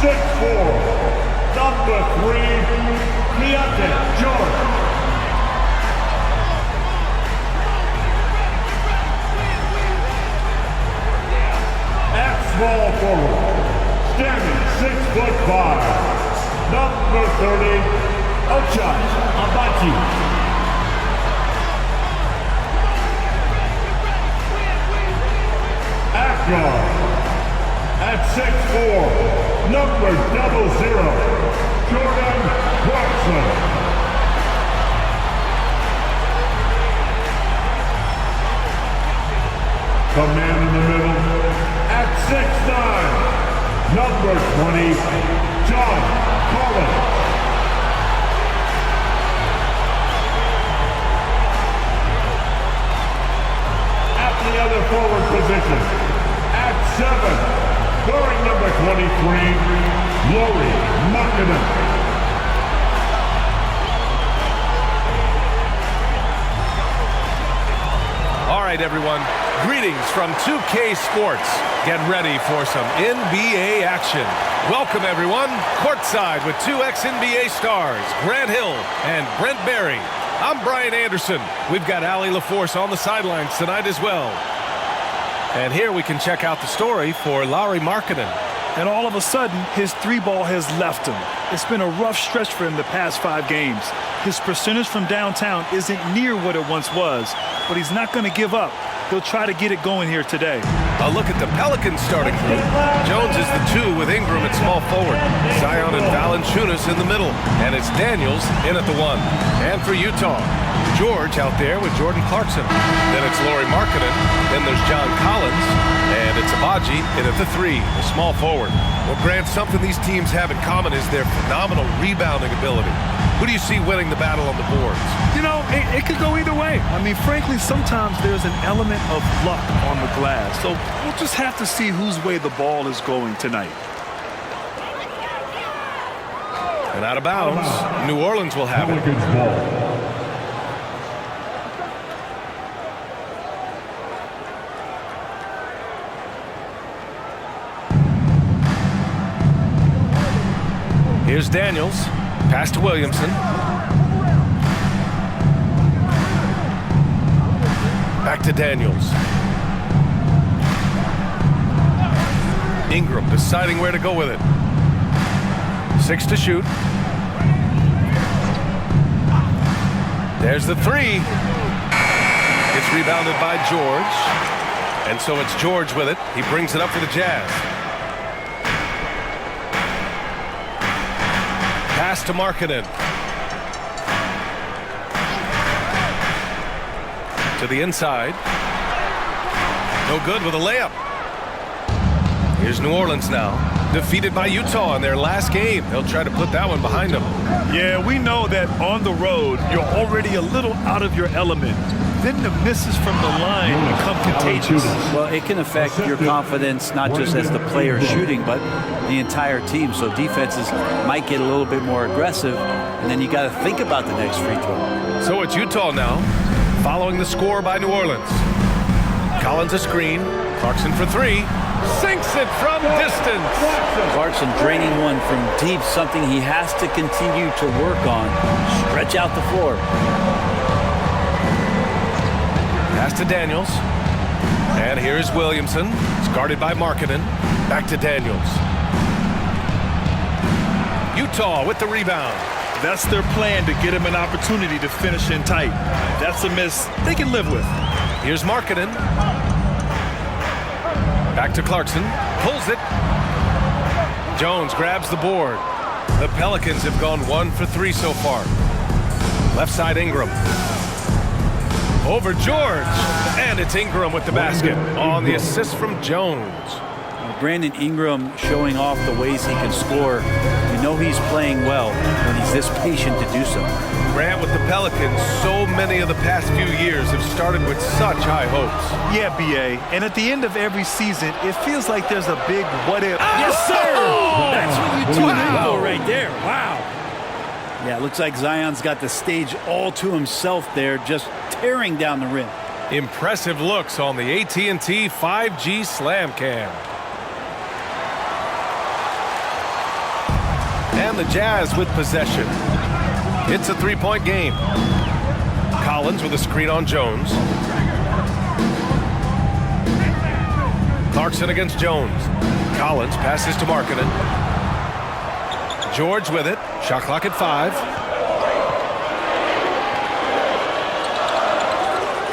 6'4", number 3, Keontae Jordan. At small forward, standing 6'5", number 30, Ochai Agbaji. At guard, at 6'4", number 00, Jordan Clarkson. The man in the middle, at 6'9", number 20, John Collins. At the other forward position, at 7, wearing number 23, Lauri Markkanen. All right, everyone. Greetings from 2K Sports. Get ready for some NBA action. Welcome, everyone. Courtside with two ex-NBA stars, Grant Hill and Brent Barry. I'm Brian Anderson. We've got Allie LaForce on the sidelines tonight as well. And here we can check out the story for Lauri Markkanen. And all of a sudden, his three ball has left him. It's been a rough stretch for him the past 5 games. His percentage from downtown isn't near what it once was, but he's not going to give up. He'll try to get it going here today. A look at the Pelicans starting group. Jones is the 2 with Ingram at small forward. Zion and Valanciunas in the middle. And it's Daniels in at the 1. And for Utah, George out there with Jordan Clarkson. Then it's Lauri Markkanen. Then there's John Collins. And it's Agbaji in at the 3, the small forward. Well, Grant, something these teams have in common is their phenomenal rebounding ability. Who do you see winning the battle on the boards? You know, it could go either way. I mean, frankly, sometimes there's an element of luck on the glass. So we'll just have to see whose way the ball is going tonight. And out of bounds, New Orleans will have it. Here's Daniels. Pass to Williamson. Back to Daniels. Ingram deciding where to go with it. 6 to shoot. There's the 3. It's rebounded by George. And so it's George with it. He brings it up for the Jazz. Pass to Markkanen. To the inside. No good with a layup. Here's New Orleans now. Defeated by Utah in their last game. They'll try to put that one behind them. Yeah, we know that on the road, you're already a little out of your element. Then the misses from the line become contagious. Well, it can affect your confidence, not just as the player shooting, but the entire team. So defenses might get a little bit more aggressive, and then you got to think about the next free throw. So it's Utah now, following the score by New Orleans. Collins a screen. Clarkson for 3. Sinks it from distance. Clarkson draining one from deep, something he has to continue to work on. Stretch out the floor. Pass to Daniels. And here's Williamson. It's guarded by Markkanen. Back to Daniels. Utah with the rebound. That's their plan, to get him an opportunity to finish in tight. That's a miss they can live with. Here's Markkanen. Back to Clarkson. Pulls it. Jones grabs the board. The Pelicans have gone 1 for 3 so far. Left side Ingram. Over George. And it's Ingram with the basket on the assist from Jones. Brandon Ingram showing off the ways he can score. You know he's playing well when he's this patient to do so. Grant, with the Pelicans, so many of the past few years have started with such high hopes. Yeah, B.A. And at the end of every season, it feels like there's a big what if. Yes, sir! That's what you tune in for right there. Wow. Yeah, it looks like Zion's got the stage all to himself there, just tearing down the rim. Impressive looks on the AT&T 5G Slam Cam. And the Jazz with possession. It's a three-point game. Collins with a screen on Jones. Clarkson against Jones. Collins passes to Markkanen. George with it. Shot clock at 5.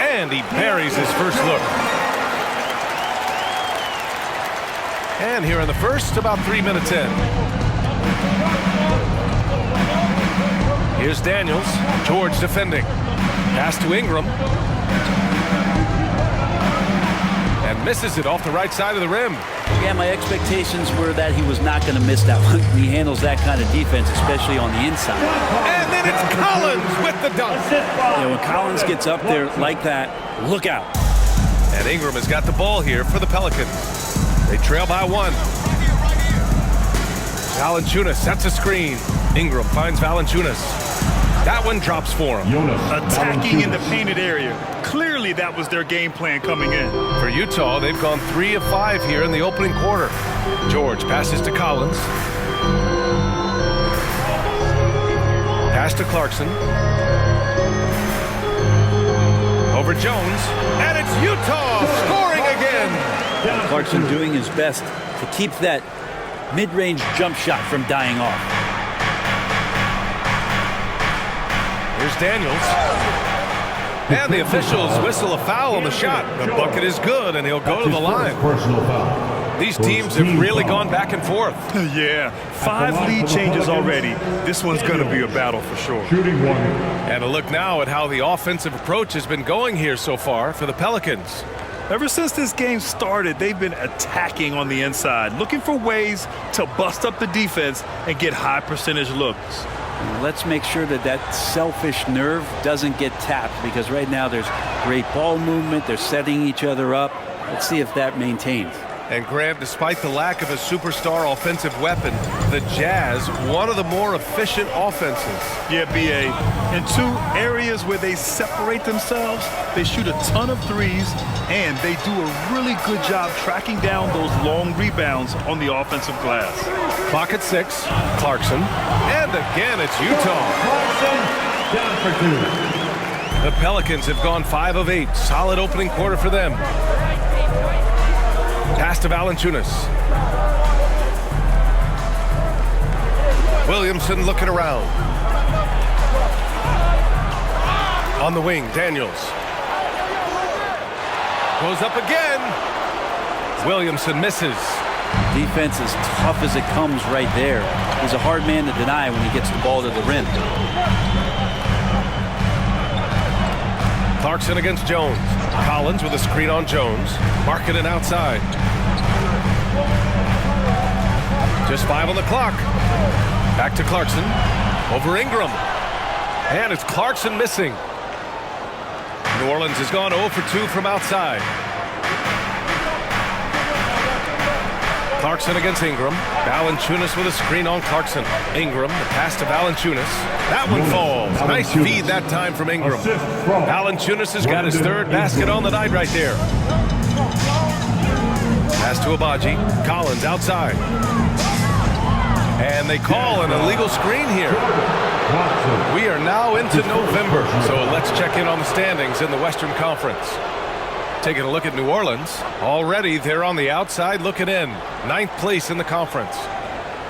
And he buries his first look. And here in the first, about 3 minutes in. Here's Daniels. George defending. Pass to Ingram. And misses it off the right side of the rim. Yeah, my expectations were that he was not going to miss that one. He handles that kind of defense, especially on the inside. And then it's Collins with the dunk. You know, when Collins gets up there like that, look out. And Ingram has got the ball here for the Pelicans. They trail by 1. Valanciunas sets a screen. Ingram finds Valanciunas. That one drops for him. Attacking in the painted area. Clearly that was their game plan coming in. For Utah, they've gone 3 of 5 here in the opening quarter. George passes to Collins. Pass to Clarkson. Over Jones. And it's Utah scoring again. Clarkson doing his best to keep that mid-range jump shot from dying off. Here's Daniels. And the officials whistle a foul on the shot. The bucket is good, and he'll go to the line. Personal foul. These teams have really gone back and forth. Yeah, 5 lead changes already. This one's going to be a battle for sure. Shooting 1. And a look now at how the offensive approach has been going here so far for the Pelicans. Ever since this game started, they've been attacking on the inside, looking for ways to bust up the defense and get high percentage looks. Let's make sure that that selfish nerve doesn't get tapped, because right now there's great ball movement. They're setting each other up. Let's see if that maintains. And Grant, despite the lack of a superstar offensive weapon, the Jazz, one of the more efficient offenses. Yeah, B.A. In 2 areas where they separate themselves, they shoot a ton of threes, and they do a really good job tracking down those long rebounds on the offensive glass. Clock at 6. Clarkson. And again, it's Utah. Clarkson down for 2. The Pelicans have gone 5 of 8. Solid opening quarter for them. Pass to Valanciunas. Williamson looking around. On the wing, Daniels. Goes up again. Williamson misses. Defense is tough as it comes right there. He's a hard man to deny when he gets the ball to the rim. Clarkson against Jones. Collins with a screen on Jones. Markkanen outside. Just 5 on the clock. Back to Clarkson. Over Ingram. And it's Clarkson missing. New Orleans has gone 0 for 2 from outside. Clarkson against Ingram. Valanciunas with a screen on Clarkson. Ingram, the pass to Valanciunas. That one falls. Nice feed that time from Ingram. Valanciunas has got his 3rd basket on the night right there. Pass to Abaji. Collins outside. And they call an illegal screen here. We are now into November, so let's check in on the standings in the Western Conference. Taking a look at New Orleans. Already they're on the outside looking in. 9th place in the conference.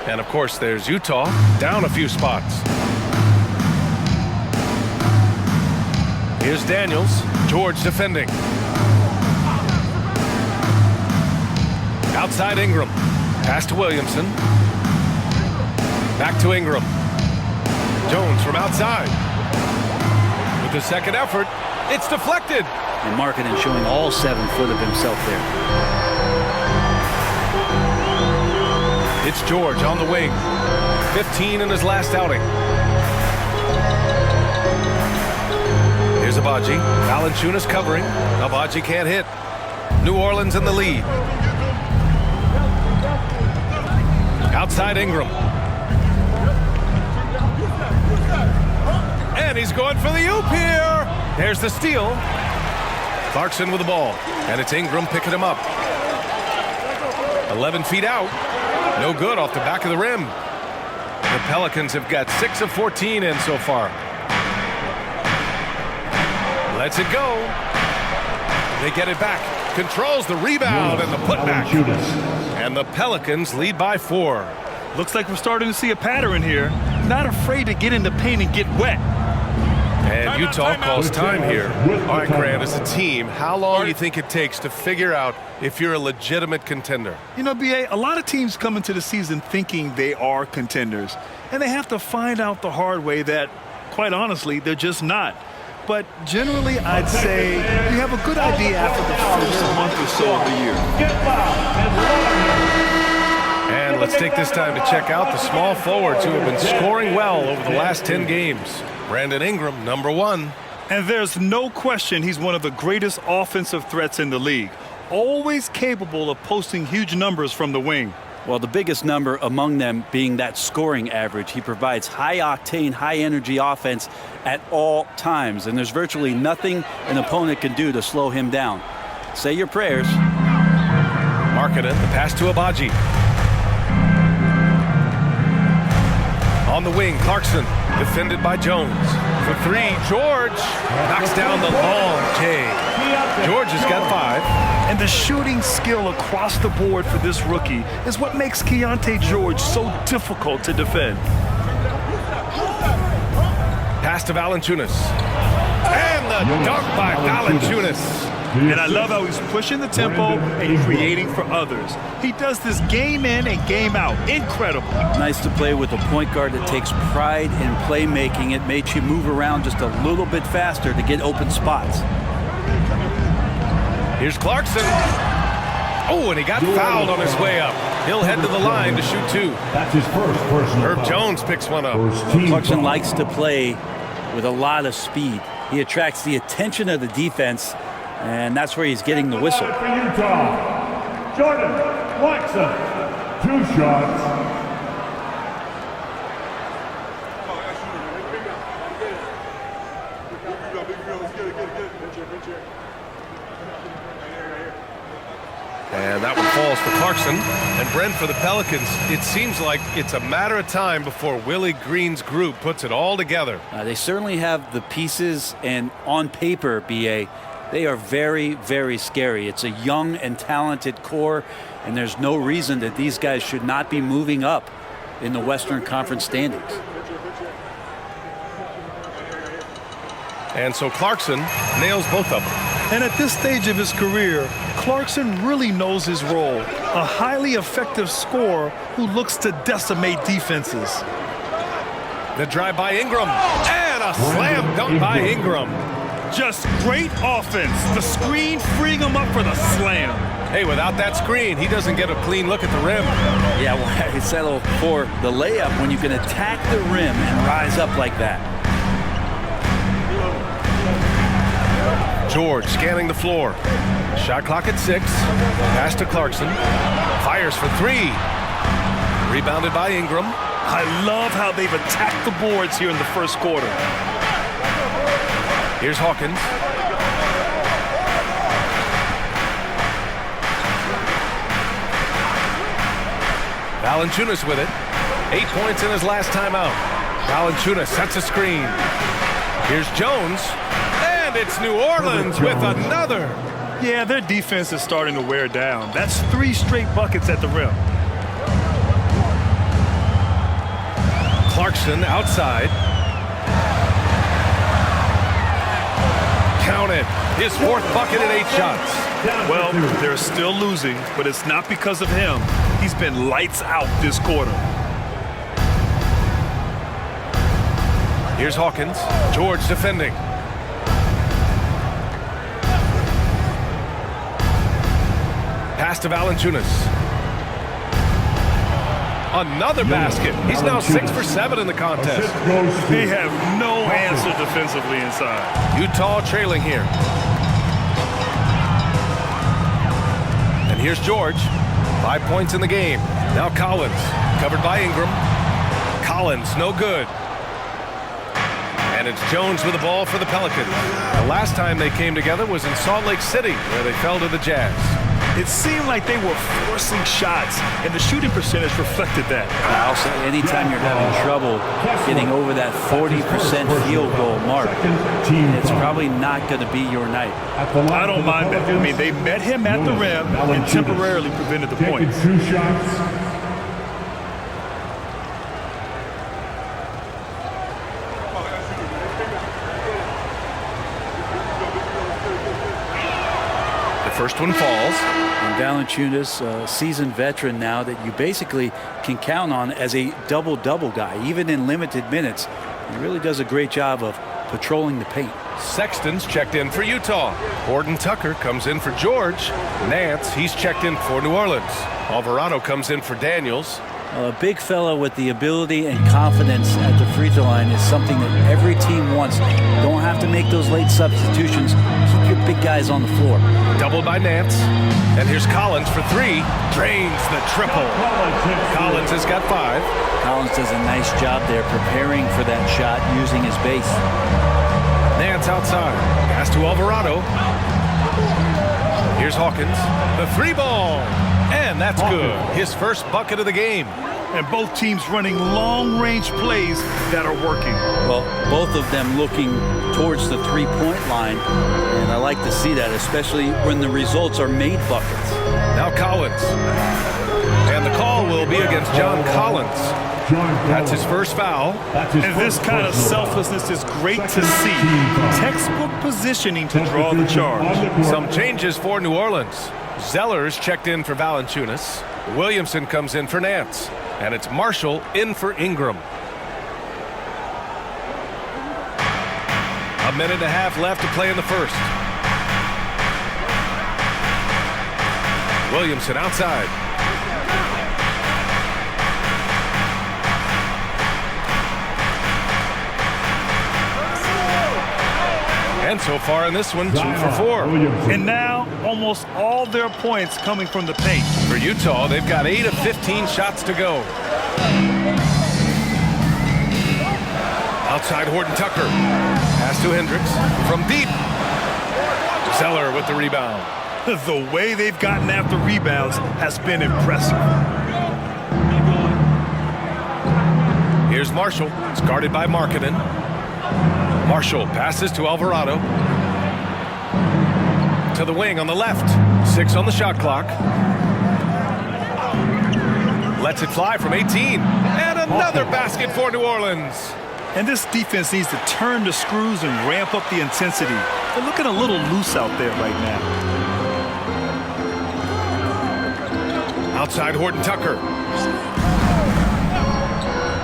And of course there's Utah, down a few spots. Here's Daniels. George defending. Outside Ingram. Pass to Williamson. Back to Ingram. Jones from outside. With the second effort, it's deflected. And Markkanen showing all 7 foot of himself there. It's George on the wing. 15 in his last outing. Here's Abaji. Valanciunas covering. Abaji can't hit. New Orleans in the lead. Outside Ingram. And he's going for the oop here. There's the steal. Clarkson with the ball. And it's Ingram picking him up. 11 feet out. No good off the back of the rim. The Pelicans have got 6 of 14 in so far. Lets it go. They get it back. Controls the rebound and the putback. And the Pelicans lead by 4. Looks like we're starting to see a pattern here. Not afraid to get in the paint and get wet. And Utah calls time here. All right, Grant, as a team, how long do you think it takes to figure out if you're a legitimate contender? You know, B.A., a lot of teams come into the season thinking they are contenders, and they have to find out the hard way that, quite honestly, they're just not. But generally, I'd say you have a good idea after the first month or so of the year. And let's take this time to check out the small forwards who have been scoring well over the last 10 games. Brandon Ingram, number 1. And there's no question he's one of the greatest offensive threats in the league. Always capable of posting huge numbers from the wing. Well, the biggest number among them being that scoring average. He provides high-octane, high-energy offense at all times, and there's virtually nothing an opponent can do to slow him down. Say your prayers. Markkanen, the pass to Abaji. On the wing, Clarkson, defended by Jones. For 3, George knocks down the long J. George has got 5. And the shooting skill across the board for this rookie is what makes Keontae George so difficult to defend. Pass to Valanciunas. And the dunk by Valanciunas. And I love how he's pushing the tempo and creating for others. He does this game in and game out. Incredible. Nice to play with a point guard that takes pride in playmaking. It makes you move around just a little bit faster to get open spots. Here's Clarkson. Oh, and he got fouled on his way up. He'll head to the line to shoot 2. That's his first personal Herb foul. Jones picks one up. Clarkson likes to play with a lot of speed. He attracts the attention of the defense, and that's where he's getting the whistle. For Utah, Jordan Clarkson. 2 shots. And that one falls for Clarkson. And Brent, for the Pelicans, it seems like it's a matter of time before Willie Green's group puts it all together. They certainly have the pieces, and on paper, B.A., they are very, very scary. It's a young and talented core, and there's no reason that these guys should not be moving up in the Western Conference standings. And so Clarkson nails both of them. And at this stage of his career, Clarkson really knows his role. A highly effective scorer who looks to decimate defenses. The drive by Ingram. And a slam dunk by Ingram. Just great offense. The screen freeing him up for the slam. Hey, without that screen, he doesn't get a clean look at the rim. Yeah, why settle for the layup when you can attack the rim and rise up like that? George scanning the floor. Shot clock at 6. Pass to Clarkson. Fires for 3. Rebounded by Ingram. I love how they've attacked the boards here in the first quarter. Here's Hawkins. Valanciunas with it. 8 points in his last time out. Valanciunas sets a screen. Here's Jones. And it's New Orleans with another. Yeah, their defense is starting to wear down. That's 3 straight buckets at the rim. Clarkson outside. Count it. His 4th bucket in 8 shots. Well, they're still losing, but it's not because of him. He's been lights out this quarter. Here's Hawkins. George defending. Pass to Valanciunas. Another basket. He's now 6 for 7 in the contest. They have no answer defensively inside. Utah trailing here. And here's George. 5 points in the game. Now Collins. Covered by Ingram. Collins, no good. And it's Jones with the ball for the Pelicans. The last time they came together was in Salt Lake City, where they fell to the Jazz. It seemed like they were forcing shots, and the shooting percentage reflected that. I'll say anytime you're having trouble getting over that 40% field goal mark, it's probably not going to be your night. I don't mind that. I mean, they met him at the rim and temporarily prevented the point. Taking 2 shots. First one falls. And Valanciunas, a seasoned veteran now that you basically can count on as a double-double guy, even in limited minutes. He really does a great job of patrolling the paint. Sexton's checked in for Utah. Gordon Tucker comes in for George. Nance, he's checked in for New Orleans. Alvarado comes in for Daniels. A big fella with the ability and confidence at the free throw line is something that every team wants. You don't have to make those late substitutions. Keep your big guys on the floor. Doubled by Nance. And here's Collins for 3. Drains the triple. Collins has got 5. Collins does a nice job there preparing for that shot using his base. Nance outside. Pass to Alvarado. Here's Hawkins. The 3 ball. And that's good. His first bucket of the game. And both teams running long-range plays that are working. Well, both of them looking towards the three-point line. And I like to see that, especially when the results are made buckets. Now Collins. And the call will be against John Collins. That's his first foul. And this kind of selflessness is great to see. Textbook positioning to draw the charge. Some changes for New Orleans. Zeller's checked in for Valanciunas. Williamson comes in for Nance. And it's Marshall in for Ingram. A minute and a half left to play in the first. Williamson outside. And so far in this one, 2 for 4. And now, almost all their points coming from the paint. For Utah, they've got 8 of 15 shots to go. Outside Horton Tucker. Pass to Hendricks from deep. Zeller with the rebound. The way they've gotten after rebounds has been impressive. Here's Marshall. It's guarded by Markkanen. Marshall passes to Alvarado. To the wing on the left. 6 on the shot clock. Lets it fly from 18. And another basket for New Orleans. And this defense needs to turn the screws and ramp up the intensity. They're looking a little loose out there right now. Outside Horton Tucker.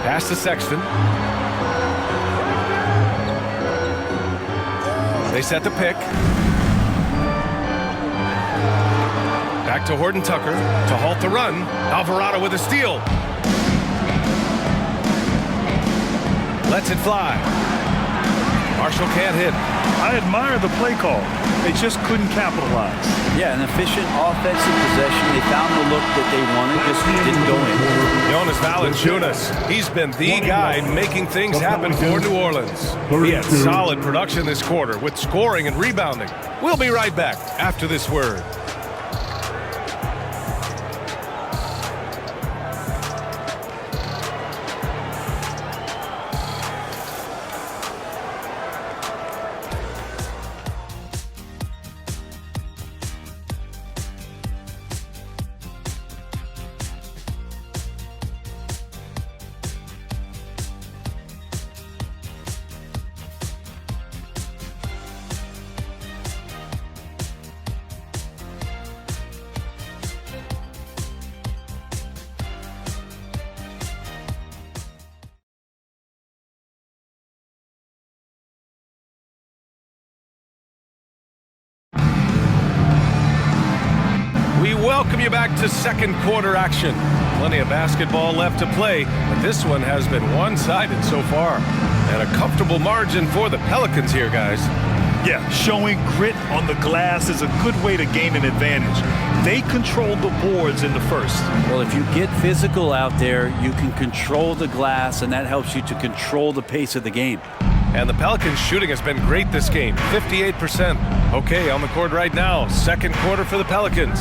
Pass to Sexton. They set the pick. Back to Horton Tucker to halt the run. Alvarado with a steal. Lets it fly. Marshall can't hit. I admire the play call. They just couldn't capitalize. Yeah, an efficient offensive possession. They found the look that they wanted, just didn't go in. Jonas Valanciunas, he's been the guy making things happen for New Orleans. He had solid production this quarter with scoring and rebounding. We'll be right back after this word. Welcome you back to second quarter action. Plenty of basketball left to play, but this one has been one-sided so far. And a comfortable margin for the Pelicans here, guys. Yeah, showing grit on the glass is a good way to gain an advantage. They controlled the boards in the first. Well, if you get physical out there, you can control the glass, and that helps you to control the pace of the game. And the Pelicans' shooting has been great this game, 58%. Okay, on the court right now, second quarter for the Pelicans.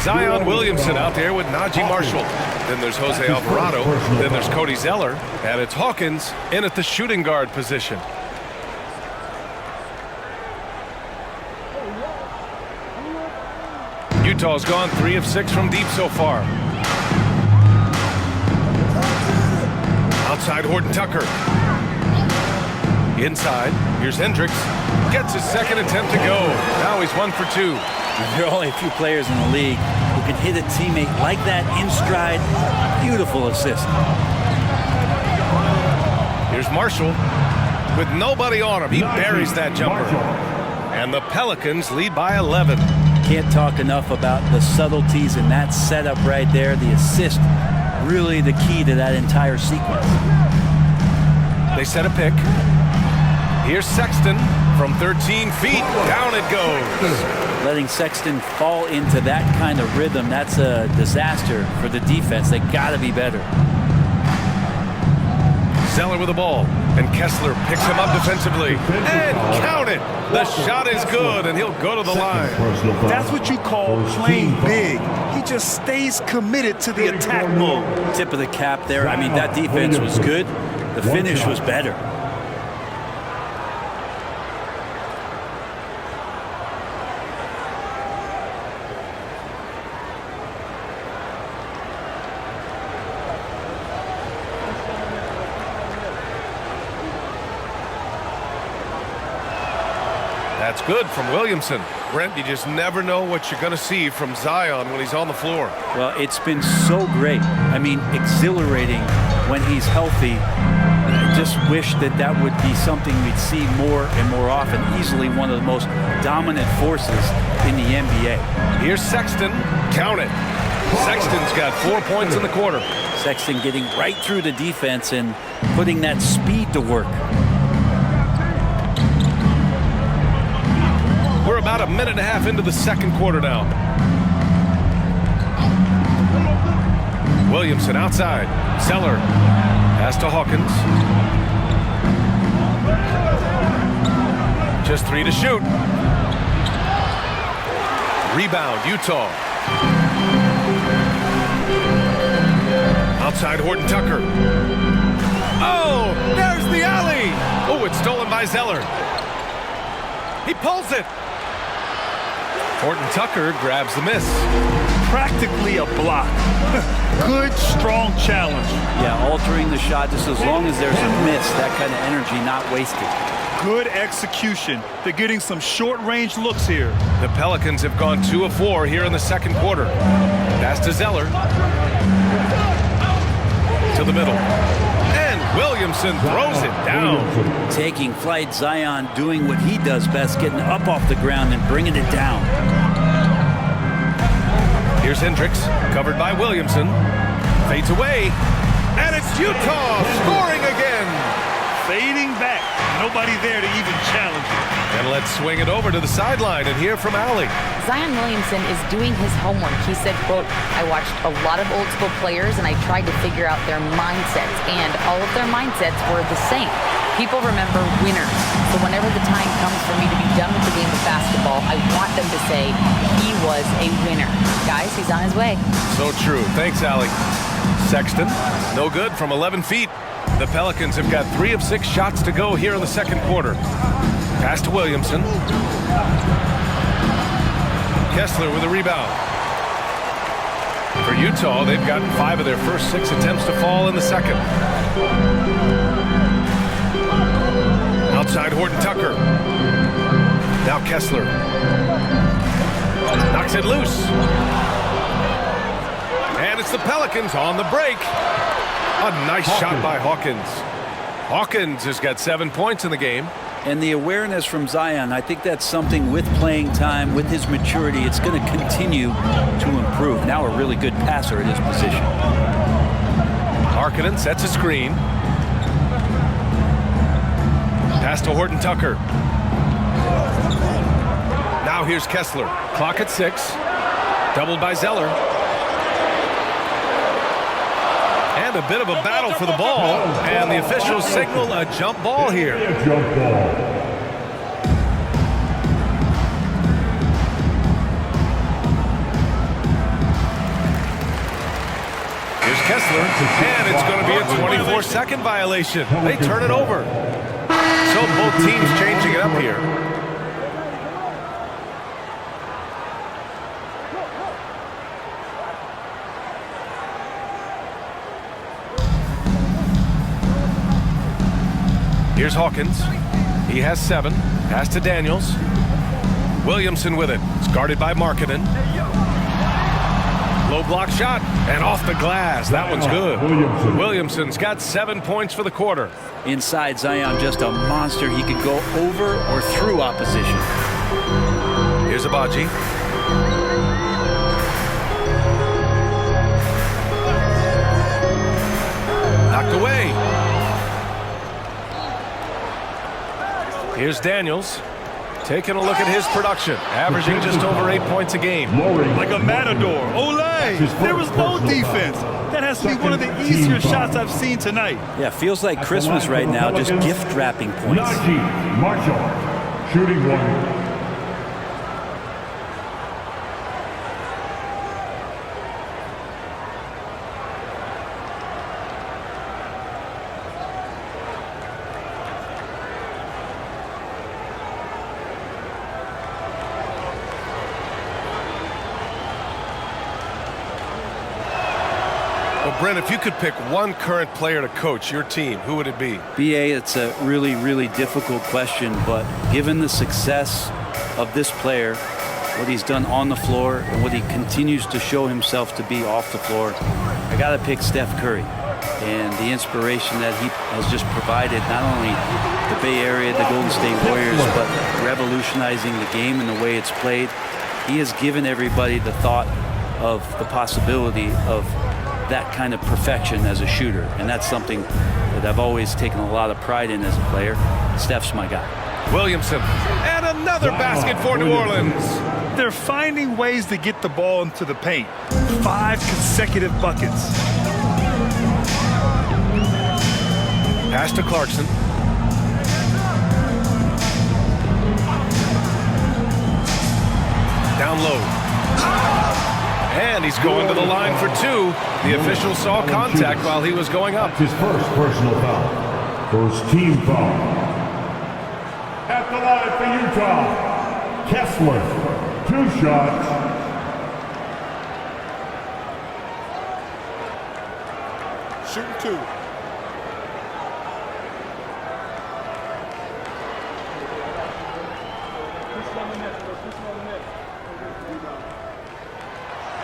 Zion Williamson out there with Najee Marshall. Then there's Jose Alvarado. Then there's Cody Zeller. And it's Hawkins in at the shooting guard position. Utah's gone 3 of 6 from deep so far. Outside Horton Tucker. Inside, here's Hendricks. Gets his second attempt to go. Now he's 1 for 2. There are only a few players in the league who can hit a teammate like that in stride. Beautiful assist. Here's Marshall with nobody on him. He buries that jumper. And the Pelicans lead by 11. Can't talk enough about the subtleties in that setup right there. The assist, really the key to that entire sequence. They set a pick. Here's Sexton from 13 feet. Down it goes. Letting Sexton fall into that kind of rhythm, that's a disaster for the defense. They got to be better. Zeller with the ball, and Kessler picks him up defensively. And count it! The shot is good, and he'll go to the line. That's what you call playing big. He just stays committed to the attack mode. Tip of the cap there. I mean, that defense was good. The finish was better. That's good from Williamson. Brent, you just never know what you're going to see from Zion when he's on the floor. Well, it's been so great. I mean, exhilarating when he's healthy. I just wish that that would be something we'd see more and more often. Easily one of the most dominant forces in the NBA. Here's Sexton. Count it. Sexton's got 4 points in the quarter. Sexton getting right through the defense and putting that speed to work. We're about a minute and a half into the second quarter now. Williamson outside. Zeller pass to Hawkins. Just 3 to shoot. Rebound, Utah. Outside Horton Tucker. Oh, there's the alley. Oh, it's stolen by Zeller. He pulls it. Horton Tucker grabs the miss. Practically a block. Good, strong challenge. Yeah, altering the shot just as long as there's a miss, that kind of energy not wasted. Good execution. They're getting some short-range looks here. The Pelicans have gone 2 of 4 here in the second quarter. Pass to Zeller. To the middle. And Williamson throws it down. Taking flight, Zion doing what he does best, getting up off the ground and bringing it down. Here's Hendricks, covered by Williamson. Fades away. And it's Utah scoring again. Fading back. Nobody there to even challenge it. And let's swing it over to the sideline and hear from Allie. Zion Williamson is doing his homework. He said, quote, "I watched a lot of old school players and I tried to figure out their mindsets, and all of their mindsets were the same. People remember winners. So whenever the time comes for me to be done with the game of basketball, I want them to say he was a winner." Guys, he's on his way. So true. Thanks, Allie. Sexton, no good from 11 feet. The Pelicans have got 3 of 6 shots to go here in the second quarter. Pass to Williamson. Kessler with a rebound. For Utah, they've gotten 5 of their first 6 attempts to fall in the second. Outside Horton Tucker. Now Kessler. Knocks it loose. And it's the Pelicans on the break. A nice shot by Hawkins. Hawkins has got 7 points in the game. And the awareness from Zion, I think that's something with playing time, with his maturity, it's going to continue to improve. Now a really good passer at his position. Harkinen sets a screen. Pass to Horton Tucker. Now here's Kessler. Clock at 6. Doubled by Zeller. And a bit of a battle for the ball. And the officials signal a jump ball here. Jump ball. And it's going to be a 24-second violation. They turn it over. So both teams changing it up here. Here's Hawkins. He has 7. Pass to Daniels. Williamson with it. It's guarded by Markkanen. Low block shot and off the glass. That one's good. Williamson's got 7 points for the quarter. Inside, Zion just a monster. He could go over or through opposition. Here's Abaji. Knocked away. Here's Daniels. Taking a look at his production, averaging just over 8 points a game. Like a matador. Olay! There was no defense. That has to be one of the easier shots I've seen tonight. Yeah, feels like Christmas right now, just gift wrapping points. Najee Marshall, shooting 1. Well, Brent, if you could pick one current player to coach your team, who would it be? BA, it's a really, really difficult question, but given the success of this player, what he's done on the floor and what he continues to show himself to be off the floor, I got to pick Steph Curry. And the inspiration that he has just provided, not only the Bay Area, the Golden State Warriors, but revolutionizing the game and the way it's played. He has given everybody the thought of the possibility of that kind of perfection as a shooter, and that's something that I've always taken a lot of pride in as a player. Steph's my guy. Williamson, and another basket for New Orleans. They're finding ways to get the ball into the paint. 5 consecutive buckets. Pass to Clarkson. Down low. And he's going to the line for 2. The official saw contact while he was going up. His first personal foul. First team foul. At the line for Utah, Kessler. 2 shots. Shooting 2.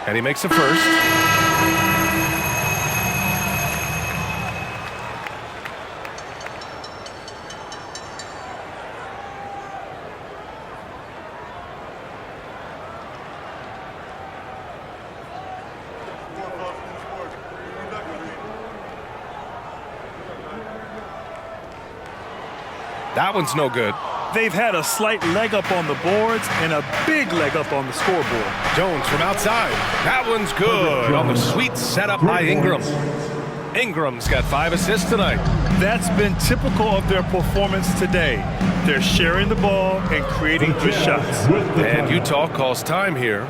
And he makes the first. That one's no good. They've had a slight leg up on the boards and a big leg up on the scoreboard. Jones from outside. That one's good on the sweet setup by Ingram. Ingram's got 5 assists tonight. That's been typical of their performance today. They're sharing the ball and creating good shots. And Utah calls time here.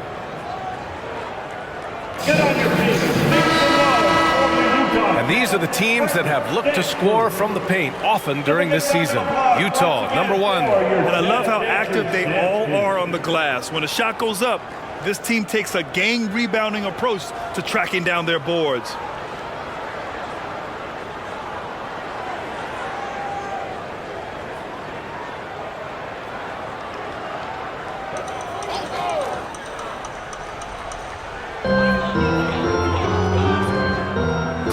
And these are the teams that have looked to score from the paint often during this season. Utah, number 1. And I love how active they all are on the glass. When a shot goes up, this team takes a gang rebounding approach to tracking down their boards.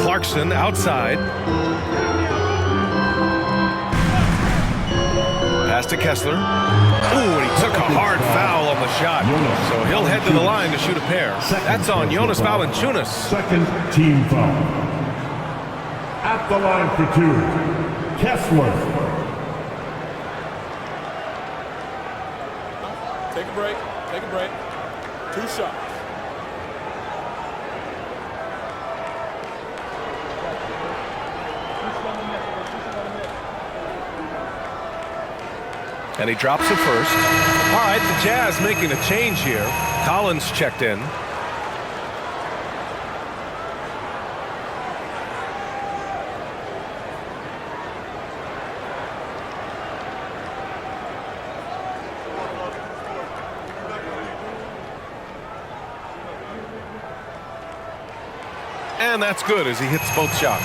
Clarkson outside. Pass to Kessler. Ooh, and he took a hard foul on the shot. So he'll head to the line to shoot a pair. That's on Jonas Valanciunas. Second team foul. At the line for 2, Kessler. Take a break. Take a break. 2 shots. And he drops it first. All right, the Jazz making a change here. Collins checked in. And that's good as he hits both shots.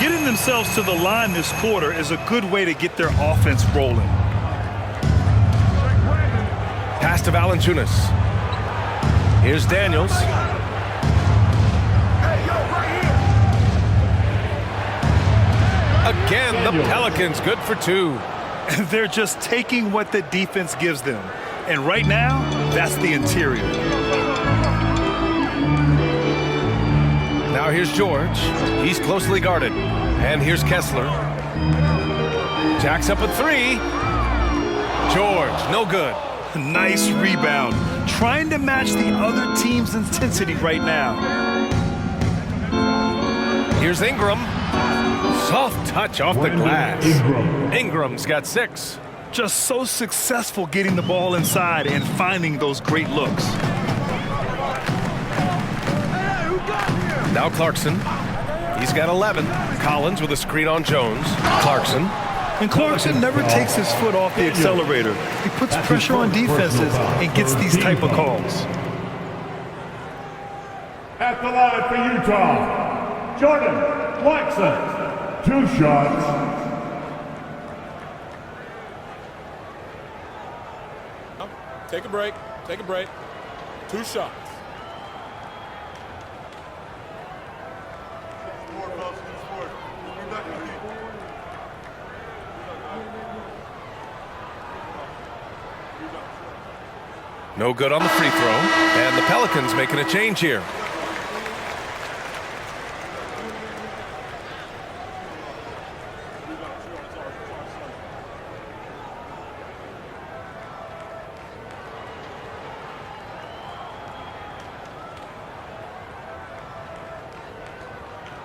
Getting themselves to the line this quarter is a good way to get their offense rolling. Pass to Valanciunas. Here's Daniels. Again, the Pelicans good for 2. They're just taking what the defense gives them. And right now, that's the interior. Now here's George. He's closely guarded. And here's Kessler. Jacks up a 3. George, no good. Nice rebound. Trying to match the other team's intensity right now. Here's Ingram. Soft touch off the glass. Ingram's got 6. Just so successful getting the ball inside and finding those great looks. Now Clarkson. He's got 11. Collins with a screen on Jones. Clarkson. And Clarkson never takes his foot off the accelerator. He puts pressure on defenses and gets these type of calls. At the line for Utah, Jordan Clarkson. 2 shots. Take a break. Take a break. 2 shots. No good on the free throw. And the Pelicans making a change here.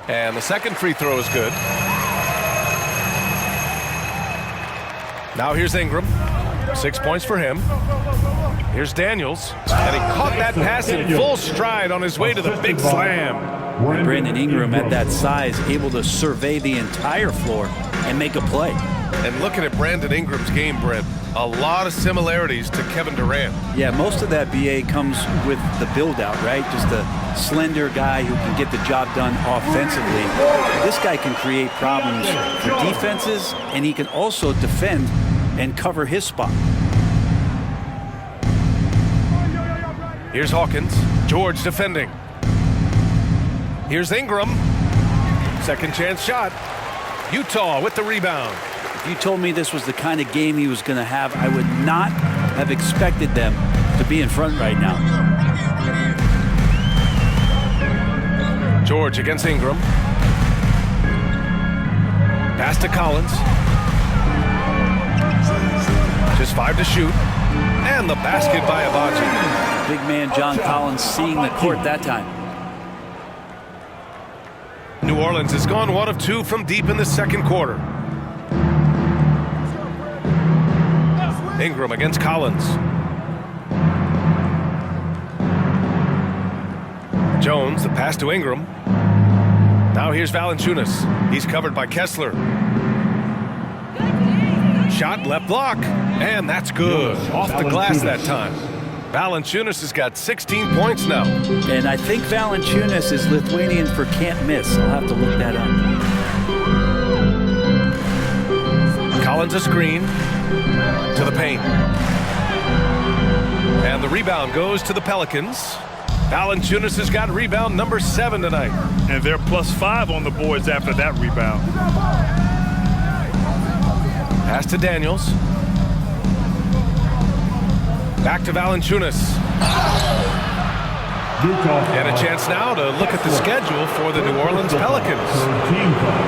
And the second free throw is good. Now here's Ingram. 6 points for him. Here's Daniels. And he caught that pass in full stride on his way to the big slam. Brandon Ingram at that size, able to survey the entire floor and make a play. And looking at Brandon Ingram's game, Brent, a lot of similarities to Kevin Durant. Yeah, most of that, BA, comes with the build-out, right? Just a slender guy who can get the job done offensively. This guy can create problems for defenses, and he can also defend and cover his spot. Here's Hawkins. George defending. Here's Ingram. Second chance shot. Utah with the rebound. If you told me this was the kind of game he was going to have, I would not have expected them to be in front right now. George against Ingram. Pass to Collins. Just 5 to shoot. And the basket by Abaji. Big man John Collins seeing the court that time. New Orleans has gone 1 of 2 from deep in the second quarter. Ingram against Collins. Jones, the pass to Ingram. Now here's Valanciunas. He's covered by Kessler. Shot left block, and that's good. Off the glass that time. Valanciunas has got 16 points now. And I think Valanciunas is Lithuanian for can't miss. I'll have to look that up. Collins a screen to the paint. And the rebound goes to the Pelicans. Valanciunas has got rebound number 7 tonight. And they're +5 on the boards after that rebound. Pass to Daniels. Back to Valanciunas. And a chance now to look at the schedule for the New Orleans Pelicans.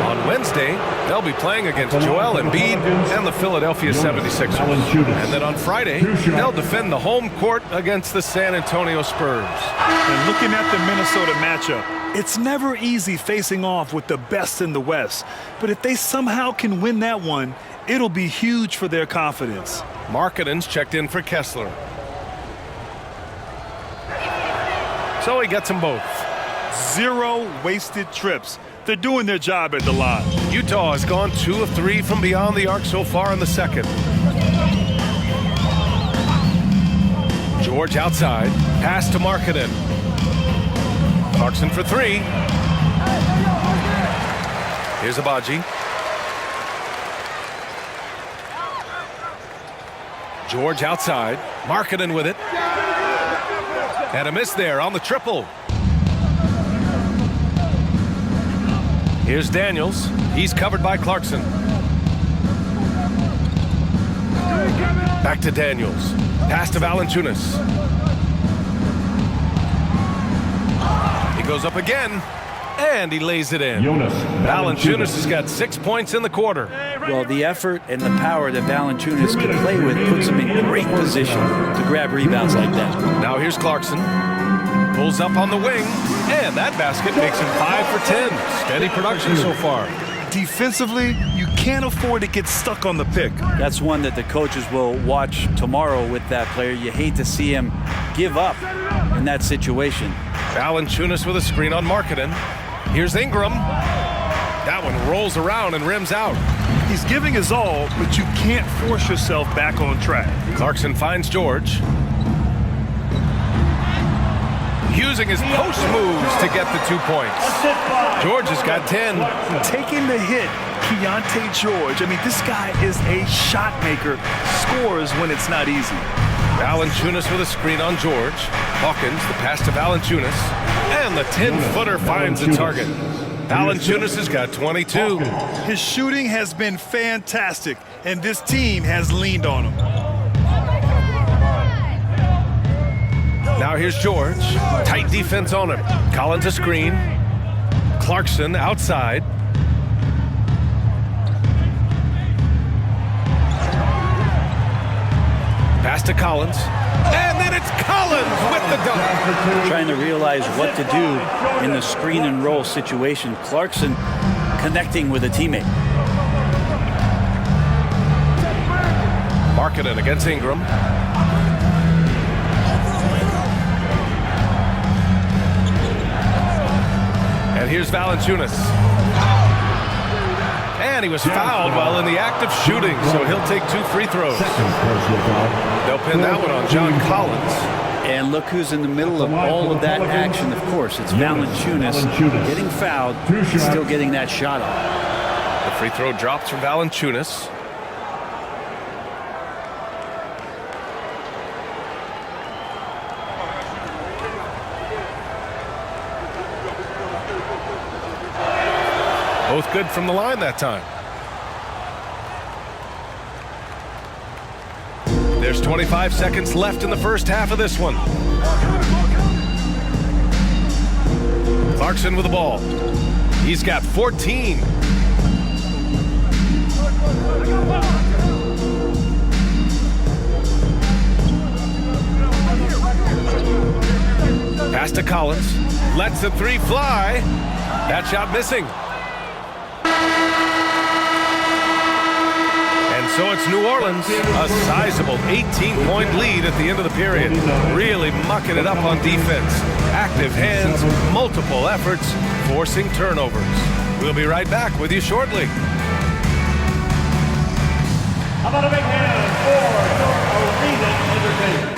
On Wednesday, they'll be playing against Joel Embiid and the Philadelphia 76ers. And then on Friday, they'll defend the home court against the San Antonio Spurs. And looking at the Minnesota matchup, it's never easy facing off with the best in the West. But if they somehow can win that one, it'll be huge for their confidence. Markkanen's checked in for Kessler. So he gets them both. 0 wasted trips. They're doing their job at the line. Utah has gone 2 of 3 from beyond the arc so far in the second. George outside. Pass to Markkanen. Clarkson for 3. Here's Abaji. George outside. Markkanen with it. And a miss there on the triple. Here's Daniels. He's covered by Clarkson. Back to Daniels. Pass to Valanciunas. He goes up again. And he lays it in. Valanciunas has got 6 points in the quarter. Well, the effort and the power that Valanciunas can play with puts him in great position to grab rebounds like that. Now here's Clarkson. Pulls up on the wing. And that basket makes him 5 for 10. Steady production so far. Defensively, you can't afford to get stuck on the pick. That's one that the coaches will watch tomorrow with that player. You hate to see him give up in that situation. Valanciunas with a screen on Markkanen. Here's Ingram. That one rolls around and rims out. He's giving his all, but you can't force yourself back on track. Clarkson finds George. Using his post moves to get the 2 points. George has got 10. Taking the hit, Keontae George. I mean, this guy is a shot maker. Scores when it's not easy. Valanciunas with a screen on George. Hawkins, the pass to Valanciunas. And the 10-footer finds the target. Valanciunas has got 22. His shooting has been fantastic, and this team has leaned on him. Now here's George. Tight defense on him. Collins a screen. Clarkson outside. Pass to Collins. And then it's Collins with the dunk. Trying to realize what to do in the screen and roll situation. Clarkson connecting with a teammate. Markkanen against Ingram. And here's Valanciunas. And he was fouled while in the act of shooting, so he'll take 2 free throws. They'll pin that one on John Collins. And look who's in the middle of all of that action. Of course, it's Valanciunas getting fouled, still getting that shot off. The free throw drops from Valanciunas. Both good from the line that time. There's 25 seconds left in the first half of this one. Clarkson with the ball. He's got 14. Pass to Collins. Lets the 3 fly. That shot missing. And so it's New Orleans, a sizable 18-point lead at the end of the period. Really mucking it up on defense. Active hands, multiple efforts, forcing turnovers. We'll be right back with you shortly. How about a big hand for Arena Entertainment?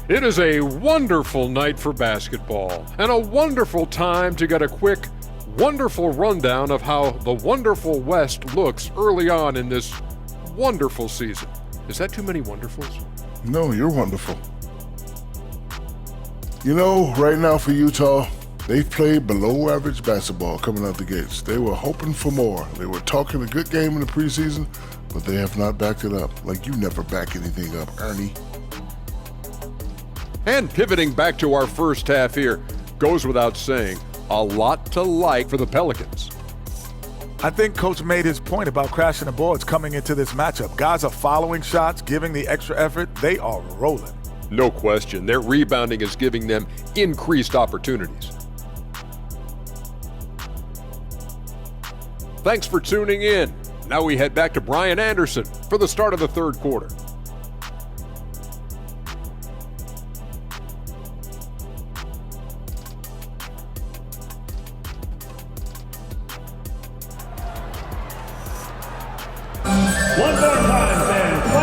It is a wonderful night for basketball and a wonderful time to get a quick, wonderful rundown of how the wonderful West looks early on in this wonderful season. Is that too many wonderfuls? No, you're wonderful. You know, right now for Utah, they've played below average basketball coming out the gates. They were hoping for more. They were talking a good game in the preseason, but they have not backed it up. Like you never back anything up, Ernie. And pivoting back to our first half here, goes without saying, a lot to like for the Pelicans. I think Coach made his point about crashing the boards coming into this matchup. Guys are following shots, giving the extra effort. They are rolling. No question, their rebounding is giving them increased opportunities. Thanks for tuning in. Now we head back to Brian Anderson for the start of the third quarter.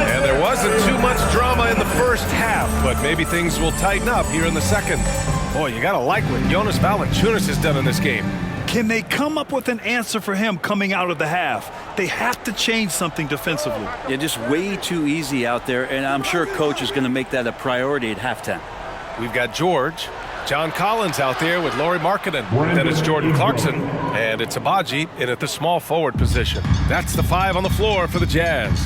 And there wasn't too much drama in the first half, but maybe things will tighten up here in the second. Boy, you gotta like what Jonas Valanciunas has done in this game. Can they come up with an answer for him coming out of the half? They have to change something defensively. Yeah, just way too easy out there, and I'm sure coach is going to make that a priority at halftime. We've got George, John Collins out there with Lauri Markkanen. Then it's Jordan Clarkson, and it's Abaji in at the small forward position. That's the 5 on the floor for the Jazz.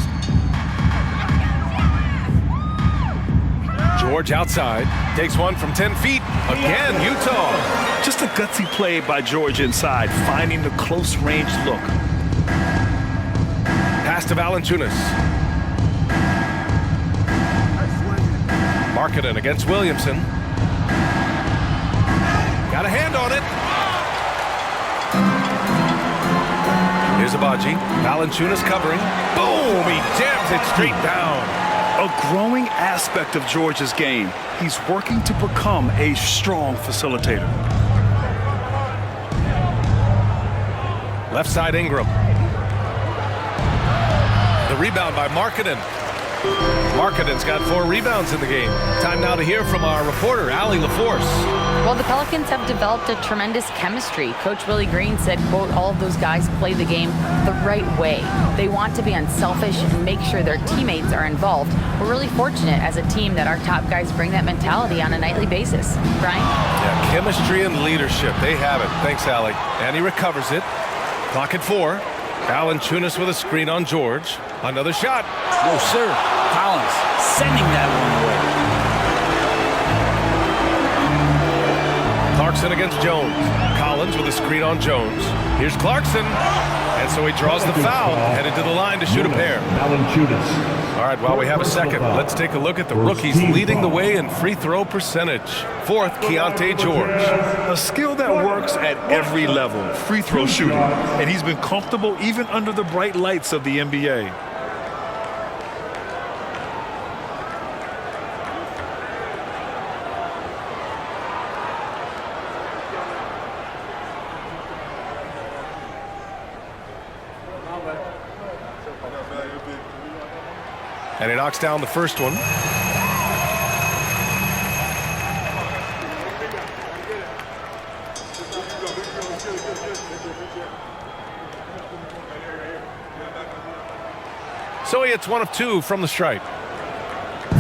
George outside, takes one from 10 feet. Again, Utah. Just a gutsy play by George inside, finding the close-range look. Pass to Valanciunas. Markkanen against Williamson. Got a hand on it. Here's Abaji. Valanciunas covering. Boom! He jams it straight down. A growing aspect of George's game. He's working to become a strong facilitator. Left side Ingram. The rebound by Markkanen. Markkanen's got 4 rebounds in the game. Time now to hear from our reporter, Allie LaForce. Well, the Pelicans have developed a tremendous chemistry. Coach Willie Green said, quote, all of those guys play the game the right way. They want to be unselfish and make sure their teammates are involved. We're really fortunate as a team that our top guys bring that mentality on a nightly basis. Brian? Yeah, chemistry and leadership. They have it. Thanks, Allie. And he recovers it. Clock at 4. Valanciunas with a screen on George. Another shot. No, sir. Collins sending that one away. Clarkson against Jones. Collins with a screen on Jones. Here's Clarkson. And so he draws the foul, headed to the line to shoot a pair. All right, while we have a second, let's take a look at the rookies leading the way in free throw percentage. 4th, Keontae George. A skill that works at every level, free throw shooting. And he's been comfortable even under the bright lights of the NBA. And he knocks down the first one. So he hits 1 of 2 from the stripe.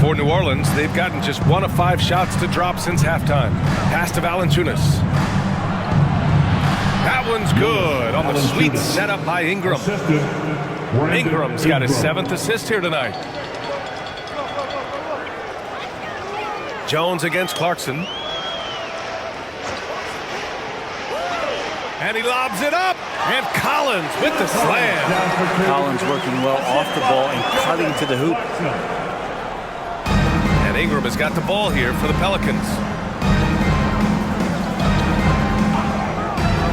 For New Orleans, they've gotten just 1 of 5 shots to drop since halftime. Pass to Valanciunas. That one's good on the sweet setup by Ingram. Ingram's got his 7th assist here tonight. Jones against Clarkson. And he lobs it up. And Collins with the slam. Collins working well off the ball and cutting to the hoop. And Ingram has got the ball here for the Pelicans.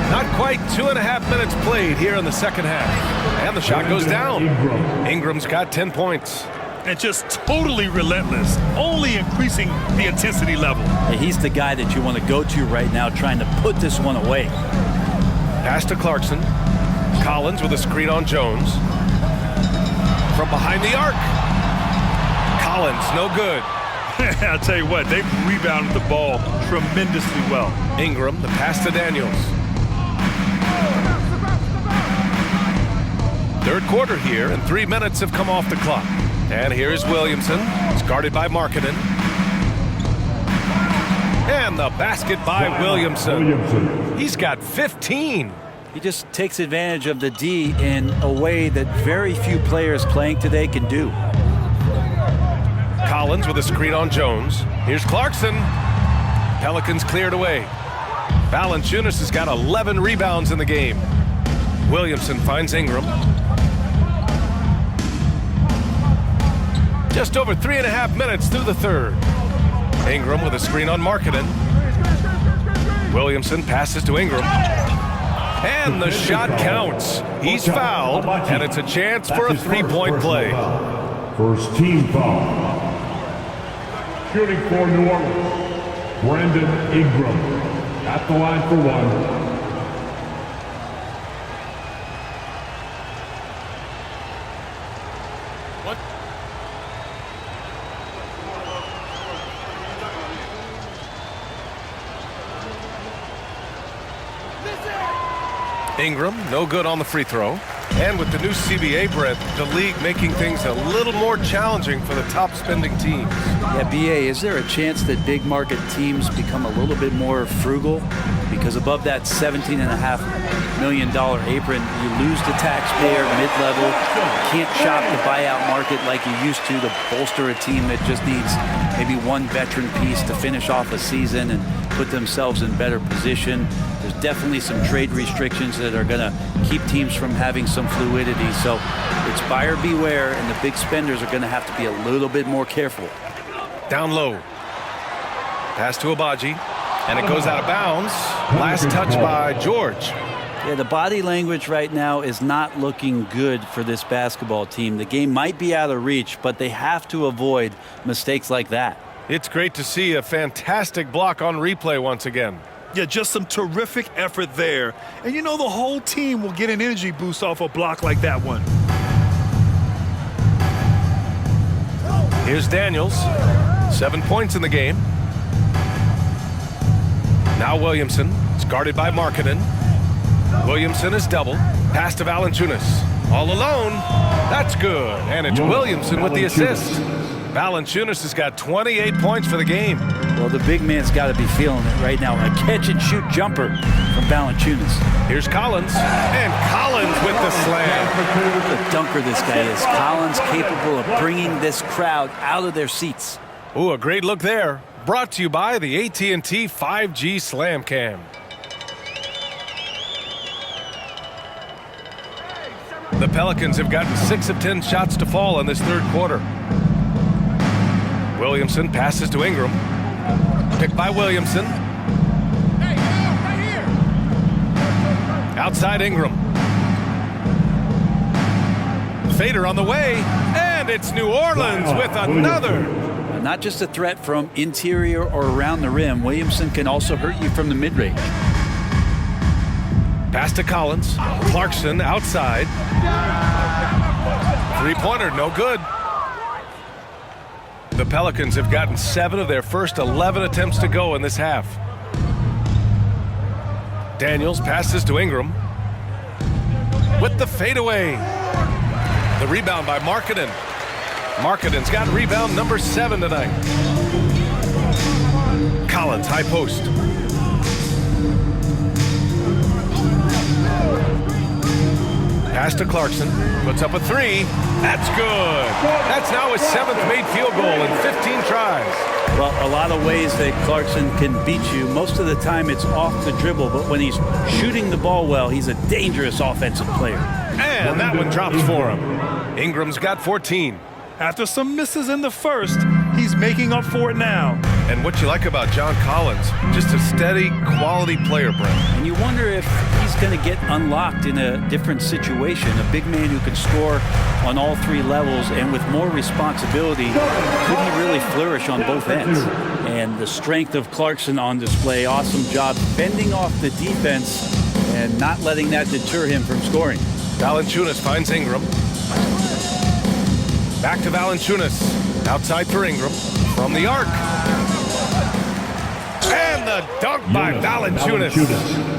Not quite 2.5 minutes played here in the second half. And the shot goes down. Ingram's got 10 points. And just totally relentless, only increasing the intensity level. He's the guy that you want to go to right now, trying to put this one away. Pass to Clarkson. Collins with a screen on Jones. From behind the arc. Collins, no good. I'll tell you what, they've rebounded the ball tremendously well. Ingram, the pass to Daniels. Third quarter here, and 3 minutes have come off the clock. And here is Williamson. It's guarded by Markkanen. And the basket by Williamson. He's got 15. He just takes advantage of the D in a way that very few players playing today can do. Collins with a screen on Jones. Here's Clarkson. Pelicans cleared away. Valanciunas has got 11 rebounds in the game. Williamson finds Ingram. Just over 3.5 minutes through the third. Ingram with a screen on Markkanen. Williamson passes to Ingram. And the shot counts. He's fouled, and it's a chance for a three-point play. First team foul. Shooting for New Orleans, Brandon Ingram at the line for one. Ingram, no good on the free throw. And with the new CBA, Brett, the league making things a little more challenging for the top spending teams. Yeah, BA, is there a chance that big market teams become a little bit more frugal? Because above that $17.5 million apron, you lose the taxpayer mid-level. You can't shop the buyout market like you used to bolster a team that just needs maybe one veteran piece to finish off a season and put themselves in better position. There's definitely some trade restrictions that are going to keep teams from having some fluidity. So it's buyer beware, and the big spenders are going to have to be a little bit more careful. Down low. Pass to Abaji, and it goes out of bounds. Last touch by George. Yeah, the body language right now is not looking good for this basketball team. The game might be out of reach, but they have to avoid mistakes like that. It's great to see a fantastic block on replay once again. Yeah, just some terrific effort there. And you know the whole team will get an energy boost off a block like that one. Here's Daniels. 7 points in the game. Now Williamson. It's guarded by Markkanen. Williamson is doubled. Pass to Valanciunas. All alone. That's good. And it's Williamson with the assist. Valanciunas has got 28 points for the game. Well, the big man's got to be feeling it right now. A catch-and-shoot jumper from Valanciunas. Here's Collins. And Collins with the slam. What a dunker this guy is. Collins capable of bringing this crowd out of their seats. Ooh, a great look there. Brought to you by the AT&T 5G Slam Cam. The Pelicans have gotten 6 of 10 shots to fall in this third quarter. Williamson passes to Ingram. Picked by Williamson. Outside Ingram. Fader on the way. And it's New Orleans with another. Not just a threat from interior or around the rim. Williamson can also hurt you from the mid-range. Pass to Collins. Clarkson outside. Three-pointer, no good. The Pelicans have gotten 7 of their first 11 attempts to go in this half. Daniels passes to Ingram. With the fadeaway. The rebound by Markkanen. Markkanen's got rebound number 7 tonight. Collins, high post. Pass to Clarkson. Puts up a 3. That's good. That's now his 7th made field goal in 15 tries. Well, a lot of ways that Clarkson can beat you. Most of the time it's off the dribble, but when he's shooting the ball well, he's a dangerous offensive player. And that one drops for him. Ingram's got 14. After some misses in the first, he's making up for it now. And what you like about John Collins, just a steady, quality player, Brent. And you wonder if he's going to get unlocked in a different situation. A big man who can score on all 3 levels and with more responsibility, could he really flourish on both ends? And the strength of Clarkson on display. Awesome job fending off the defense and not letting that deter him from scoring. Valanciunas finds Ingram. Back to Valanciunas. Outside for Ingram. From the arc. And the dunk by Valanciunas.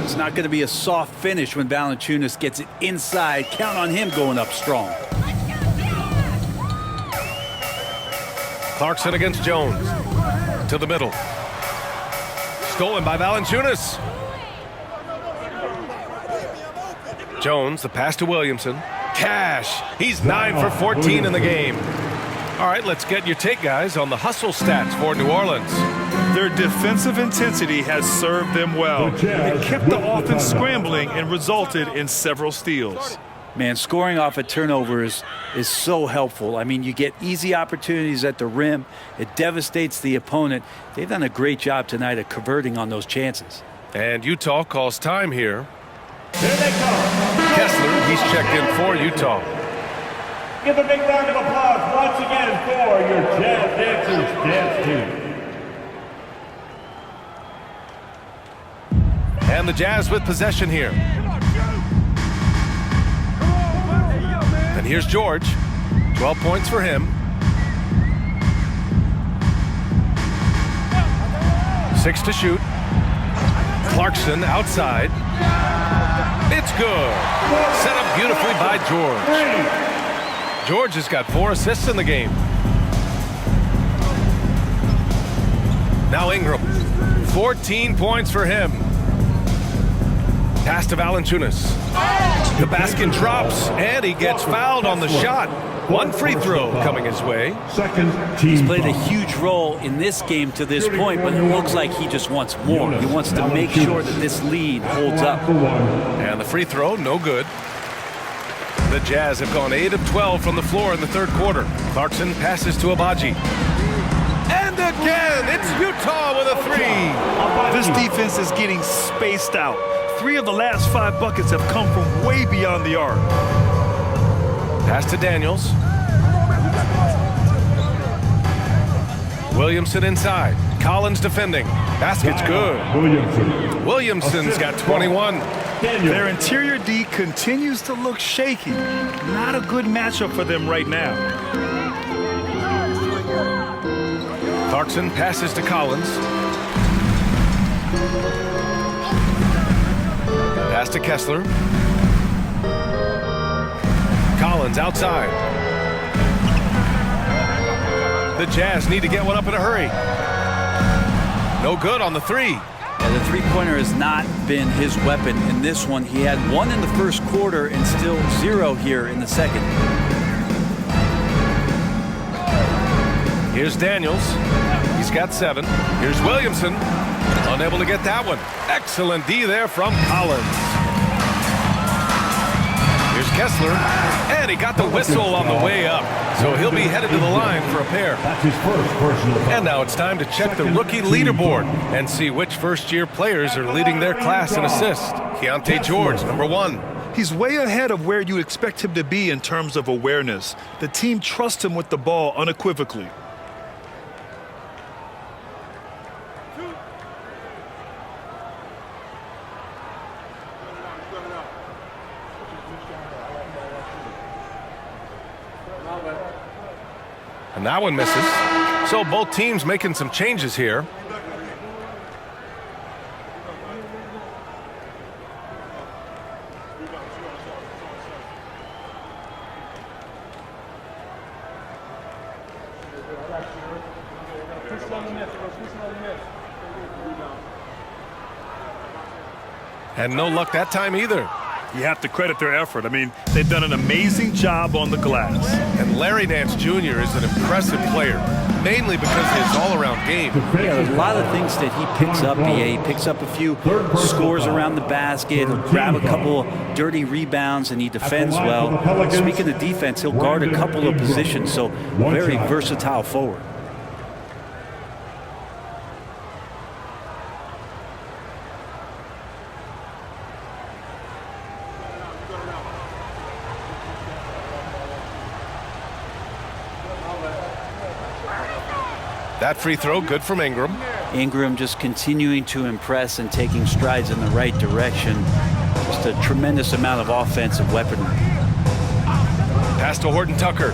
It's not going to be a soft finish when Valanciunas gets it inside. Count on him going up strong. Clarkson against Jones. To the middle. Stolen by Valanciunas. Jones, the pass to Williamson. Cash. He's 9 for 14 in the game. All right, let's get your take, guys, on the hustle stats for New Orleans. Their defensive intensity has served them well. It kept the offense scrambling and resulted in several steals. Man, scoring off of turnovers is so helpful. I mean, you get easy opportunities at the rim. It devastates the opponent. They've done a great job tonight of converting on those chances. And Utah calls time here. Here they come. Kessler, he's checked in for Utah. Give a big round of applause once again for your Jazz Dancers dance team. And the Jazz with possession here. And here's George. 12 points for him. 6 to shoot. Clarkson outside. It's good. Set up beautifully by George. George has got 4 assists in the game. Now Ingram. 14 points for him. Pass to Valanciunas. The basket drops, and he gets fouled on the shot. 1 free throw coming his way. Second team. He's played a huge role in this game to this point, but it looks like he just wants more. He wants to make sure that this lead holds up. And the free throw, no good. The Jazz have gone 8 of 12 from the floor in the third quarter. Clarkson passes to Abaji. And again, it's Utah with a 3. This defense is getting spaced out. 3 of the last 5 buckets have come from way beyond the arc. Pass to Daniels. Williamson inside. Collins defending. Basket's good. Williamson's got 21. Their interior D continues to look shaky. Not a good matchup for them right now. Clarkson passes to Collins. Pass to Kessler. Collins outside. The Jazz need to get one up in a hurry. No good on the 3. Yeah, the three-pointer has not been his weapon in this one. He had 1 in the first quarter and still 0 here in the second. Here's Daniels. He's got 7. Here's Williamson. Unable to get that one. Excellent D there from Collins. Here's Kessler. And he got the whistle on the way up. So he'll be headed to the line for a pair. That's his first personal foul. And now it's time to check the rookie leaderboard and see which first-year players are leading their class in assists. Keontae George, number 1. He's way ahead of where you expect him to be in terms of awareness. The team trusts him with the ball unequivocally. And that one misses. So both teams making some changes here. And no luck that time either. You have to credit their effort. I mean, they've done an amazing job on the glass. And Larry Nance Jr. is an impressive player, mainly because of his all-around game. Yeah, there's a lot of things that he picks up, BA. He picks up a few scores around the basket, he'll grab a couple dirty rebounds, and he defends well. Speaking of defense, he'll guard a couple of positions, so very versatile forward. That free throw, good from Ingram. Ingram just continuing to impress and taking strides in the right direction. Just a tremendous amount of offensive weaponry. Pass to Horton Tucker.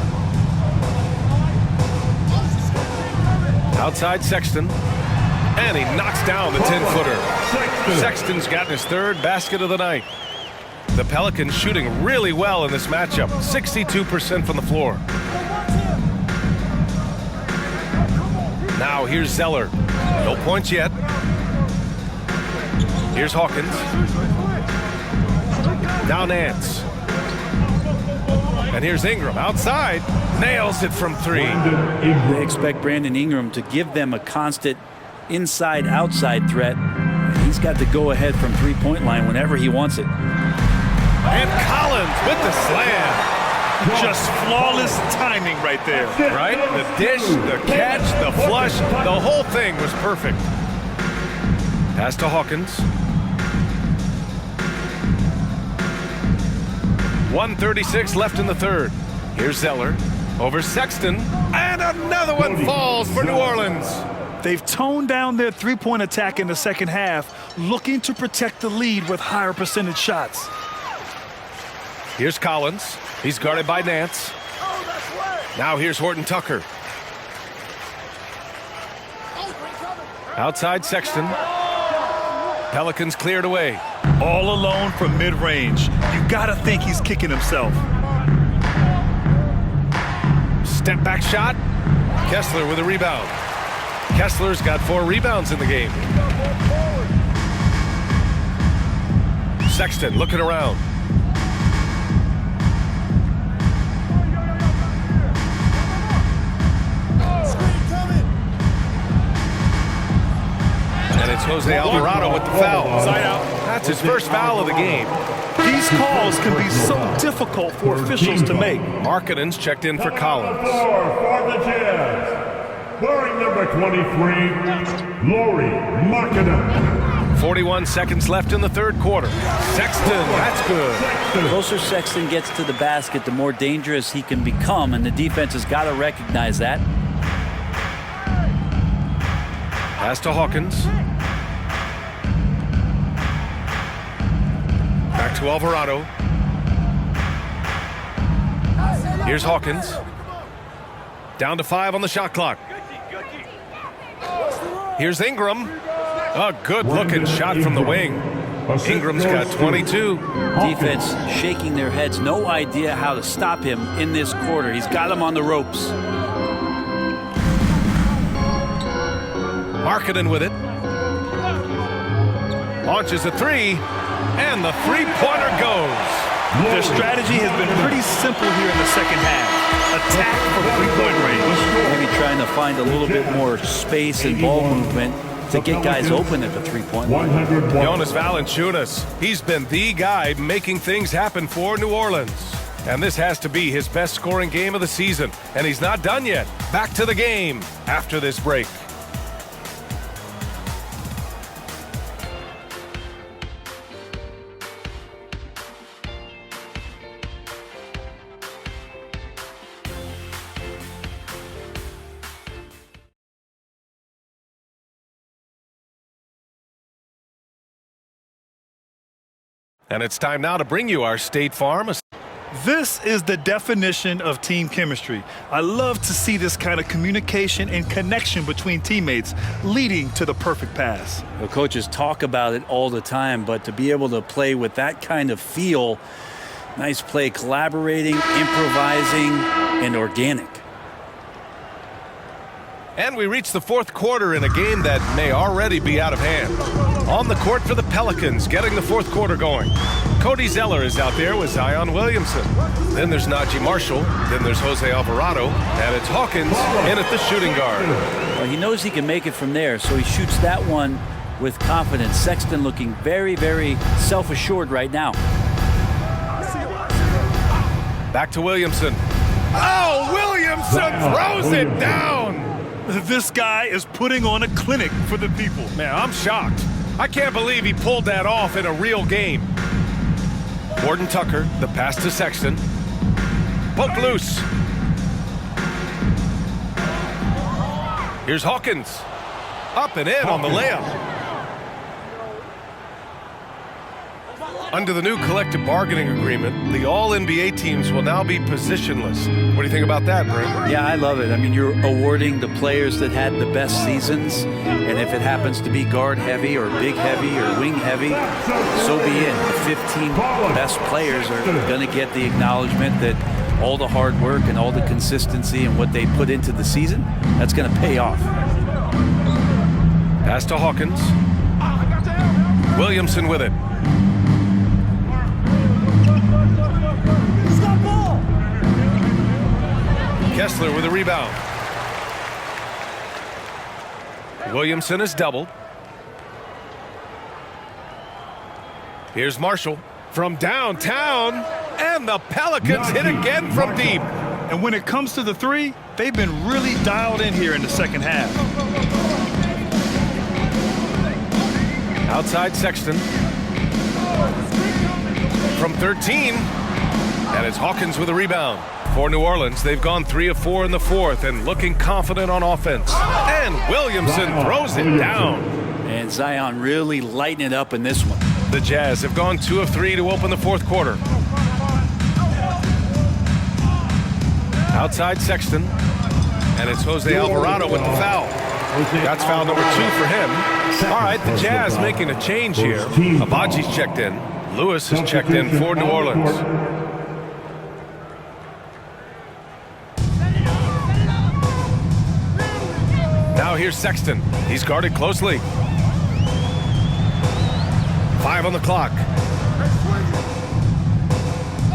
Outside Sexton. And he knocks down the 10-footer. Sexton's gotten his 3rd basket of the night. The Pelicans shooting really well in this matchup. 62% from the floor. Now here's Zeller. No points yet. Here's Hawkins. Now Nance. And here's Ingram outside. Nails it from 3. They expect Brandon Ingram to give them a constant inside-outside threat. He's got to go ahead from three-point line whenever he wants it. And Collins with the slam. Just flawless timing right there. Right? The dish, the catch, the flush, the whole thing was perfect. Pass to Hawkins. 1:36 left in the third. Here's Zeller over Sexton, and another one falls for New Orleans. They've toned down their three-point attack in the second half, looking to protect the lead with higher percentage shots. Here's Collins. He's guarded by Nance. Now here's Horton Tucker. Outside Sexton. Pelicans cleared away. All alone from mid-range. You gotta think he's kicking himself. Step back shot. Kessler with a rebound. Kessler's got 4 rebounds in the game. Sexton looking around. And it's Jose Alvarado with the foul. That's his first foul of the game. These calls can be so difficult for officials to make. Markkanen's checked in for Collins. For the Jazz, wearing number 23, Lauri Markkanen. 41 seconds left in the third quarter. Sexton, that's good. The closer Sexton gets to the basket, the more dangerous he can become, and the defense has got to recognize that. Pass to Hawkins. Back to Alvarado. Here's Hawkins. Down to 5 on the shot clock. Here's Ingram. A good-looking shot from the wing. Ingram's got 22. Defense shaking their heads. No idea how to stop him in this quarter. He's got him on the ropes. Markkanen with it. Launches a 3. And the three-pointer goes. Their strategy has been pretty simple here in the second half. Attack from three-point range. Maybe trying to find a little bit more space and ball movement to get guys open at the three-point line. Jonas Valanciunas, he's been the guy making things happen for New Orleans. And this has to be his best scoring game of the season. And he's not done yet. Back to the game after this break. And it's time now to bring you our State Farm. This is the definition of team chemistry. I love to see this kind of communication and connection between teammates leading to the perfect pass. The coaches talk about it all the time, but to be able to play with that kind of feel, nice play, collaborating, improvising, and organic. And we reach the fourth quarter in a game that may already be out of hand. On the court for the Pelicans, getting the fourth quarter going. Cody Zeller is out there with Zion Williamson. Then there's Najee Marshall. Then there's Jose Alvarado. And it's Hawkins in at the shooting guard. Well, he knows he can make it from there, so he shoots that one with confidence. Sexton looking very, very self-assured right now. Back to Williamson. Oh, Williamson throws it down. This guy is putting on a clinic for the people. Man, I'm shocked. I can't believe he pulled that off in a real game. Horton Tucker, the pass to Sexton. Poked loose. Here's Hawkins. Up and in on the layup. Under the new collective bargaining agreement, the All-NBA teams will now be positionless. What do you think about that, Brent? Yeah, I love it. I mean, you're awarding the players that had the best seasons, and if it happens to be guard heavy or big heavy or wing heavy, so be it. The 15 best players are going to get the acknowledgement that all the hard work and all the consistency and what they put into the season, that's going to pay off. Pass to Hawkins. Williamson with it. Kessler with a rebound. Williamson is doubled. Here's Marshall from downtown, and the Pelicans hit again from deep. And when it comes to the three, they've been really dialed in here in the second half. Outside Sexton. From 13. And it's Hawkins with a rebound. For New Orleans, they've gone 3 of 4 in the fourth and looking confident on offense. And Williamson throws it down. And Zion really lighting it up in this one. The Jazz have gone 2 of 3 to open the fourth quarter. Outside Sexton. And it's Jose Alvarado with the foul. That's foul number 2 for him. All right, the Jazz making a change here. Abaji's checked in. Lewis has checked in for New Orleans. Now here's Sexton. He's guarded closely. 5 on the clock.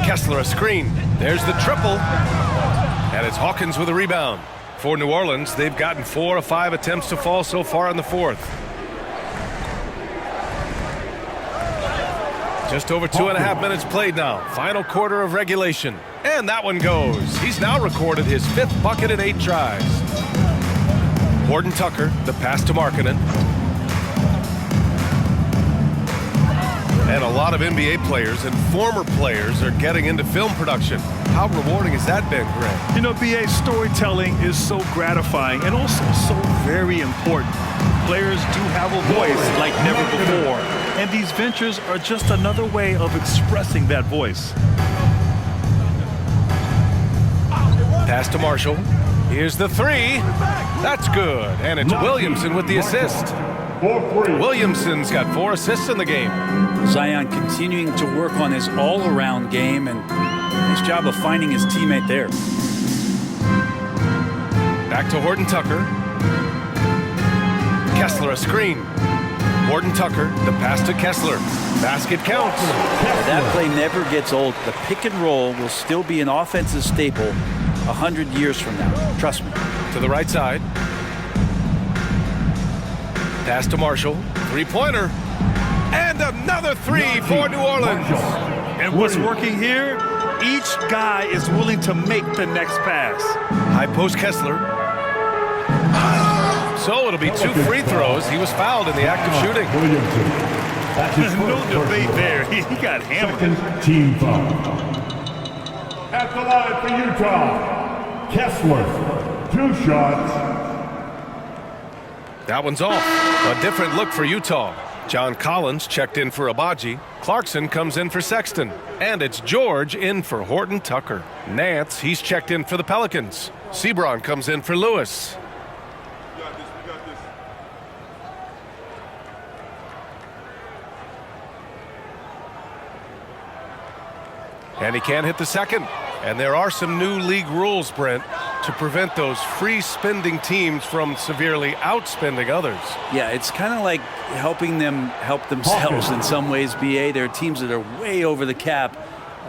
Kessler a screen. There's the triple. And it's Hawkins with a rebound. For New Orleans, they've gotten 4 of 5 attempts to fall so far in the fourth. Just over 2.5 minutes played now. Final quarter of regulation. And that one goes. He's now recorded his 5th bucket in 8 tries. Horton Tucker, the pass to Markkanen. And a lot of NBA players and former players are getting into film production. How rewarding has that been, Greg? You know, BA, storytelling is so gratifying and also so very important. Players do have a voice like never before, and these ventures are just another way of expressing that voice. Pass to Marshall. Here's the 3. That's good. And it's Williamson with the assist. Williamson's got 4 assists in the game. Zion continuing to work on his all-around game, and nice job of finding his teammate there. Back to Horton Tucker. Kessler a screen. Horton Tucker, the pass to Kessler. Basket counts. That play never gets old. The pick and roll will still be an offensive staple 100 years from now. Trust me. To the right side. Pass to Marshall. 3-pointer. And another 3 for New Orleans. And what's working here? Each guy is willing to make the next pass. High post Kessler. So it'll be 2 free throws. He was fouled in the act of shooting. No debate there. He got hammered. Team foul. At the line for Utah, Kessler, 2 shots. That one's off. A different look for Utah. John Collins checked in for Abaji. Clarkson comes in for Sexton. And it's George in for Horton Tucker. Nance, he's checked in for the Pelicans. Sebron comes in for Lewis. And he can't hit the second. And there are some new league rules, Brent, to prevent those free-spending teams from severely outspending others. Yeah, it's kind of like helping them help themselves in some ways, BA. There are teams that are way over the cap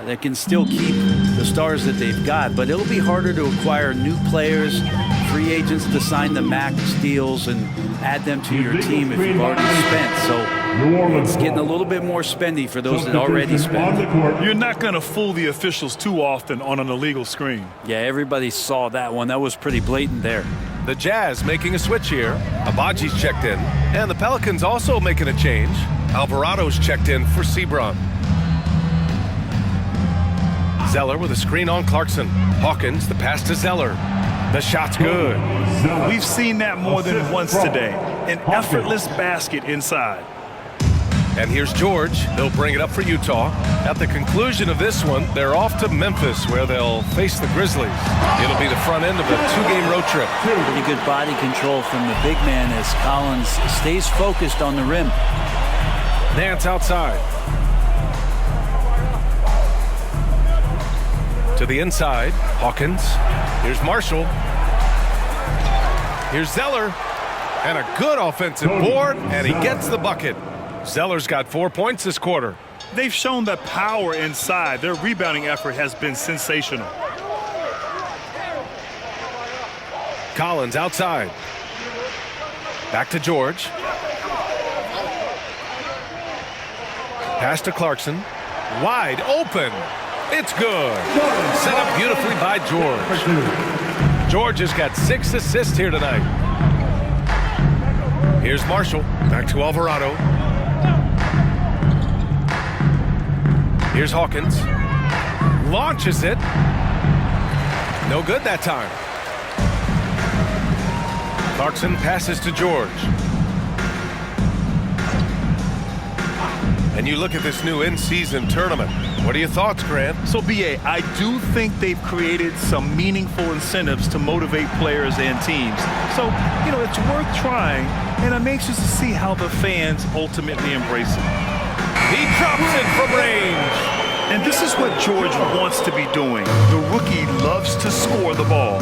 that can still keep the stars that they've got, but it'll be harder to acquire new players, free agents to sign the max deals and add them to your team if you've already spent. So it's getting a little bit more spendy for those that already spent. You're not going to fool the officials too often on an illegal screen. Yeah, everybody saw that one. That was pretty blatant there. The Jazz making a switch here. Abaji's checked in. And the Pelicans also making a change. Alvarado's checked in for Sebron. Zeller with a screen on Clarkson. Hawkins, the pass to Zeller. The shot's good. We've seen that more than once today. An effortless basket inside. And here's George. He'll bring it up for Utah. At the conclusion of this one, they're off to Memphis, where they'll face the Grizzlies. It'll be the front end of a 2-game road trip. Pretty good body control from the big man as Collins stays focused on the rim. Nance outside. To the inside, Hawkins. Here's Marshall. Here's Zeller. And a good offensive board, and he gets the bucket. Zeller's got 4 points this quarter. They've shown the power inside. Their rebounding effort has been sensational. Collins outside. Back to George. Pass to Clarkson. Wide open. It's good. Set up beautifully by George. George has got 6 assists here tonight. Here's Marshall. Back to Alvarado. Here's Hawkins. launches it. No good that time. Clarkson passes to George. And you look at this new in-season tournament. What are your thoughts, Grant? So, B.A., I do think they've created some meaningful incentives to motivate players and teams. So, it's worth trying, and I'm anxious to see how the fans ultimately embrace it. He drops it from range. And this is what George wants to be doing. The rookie loves to score the ball.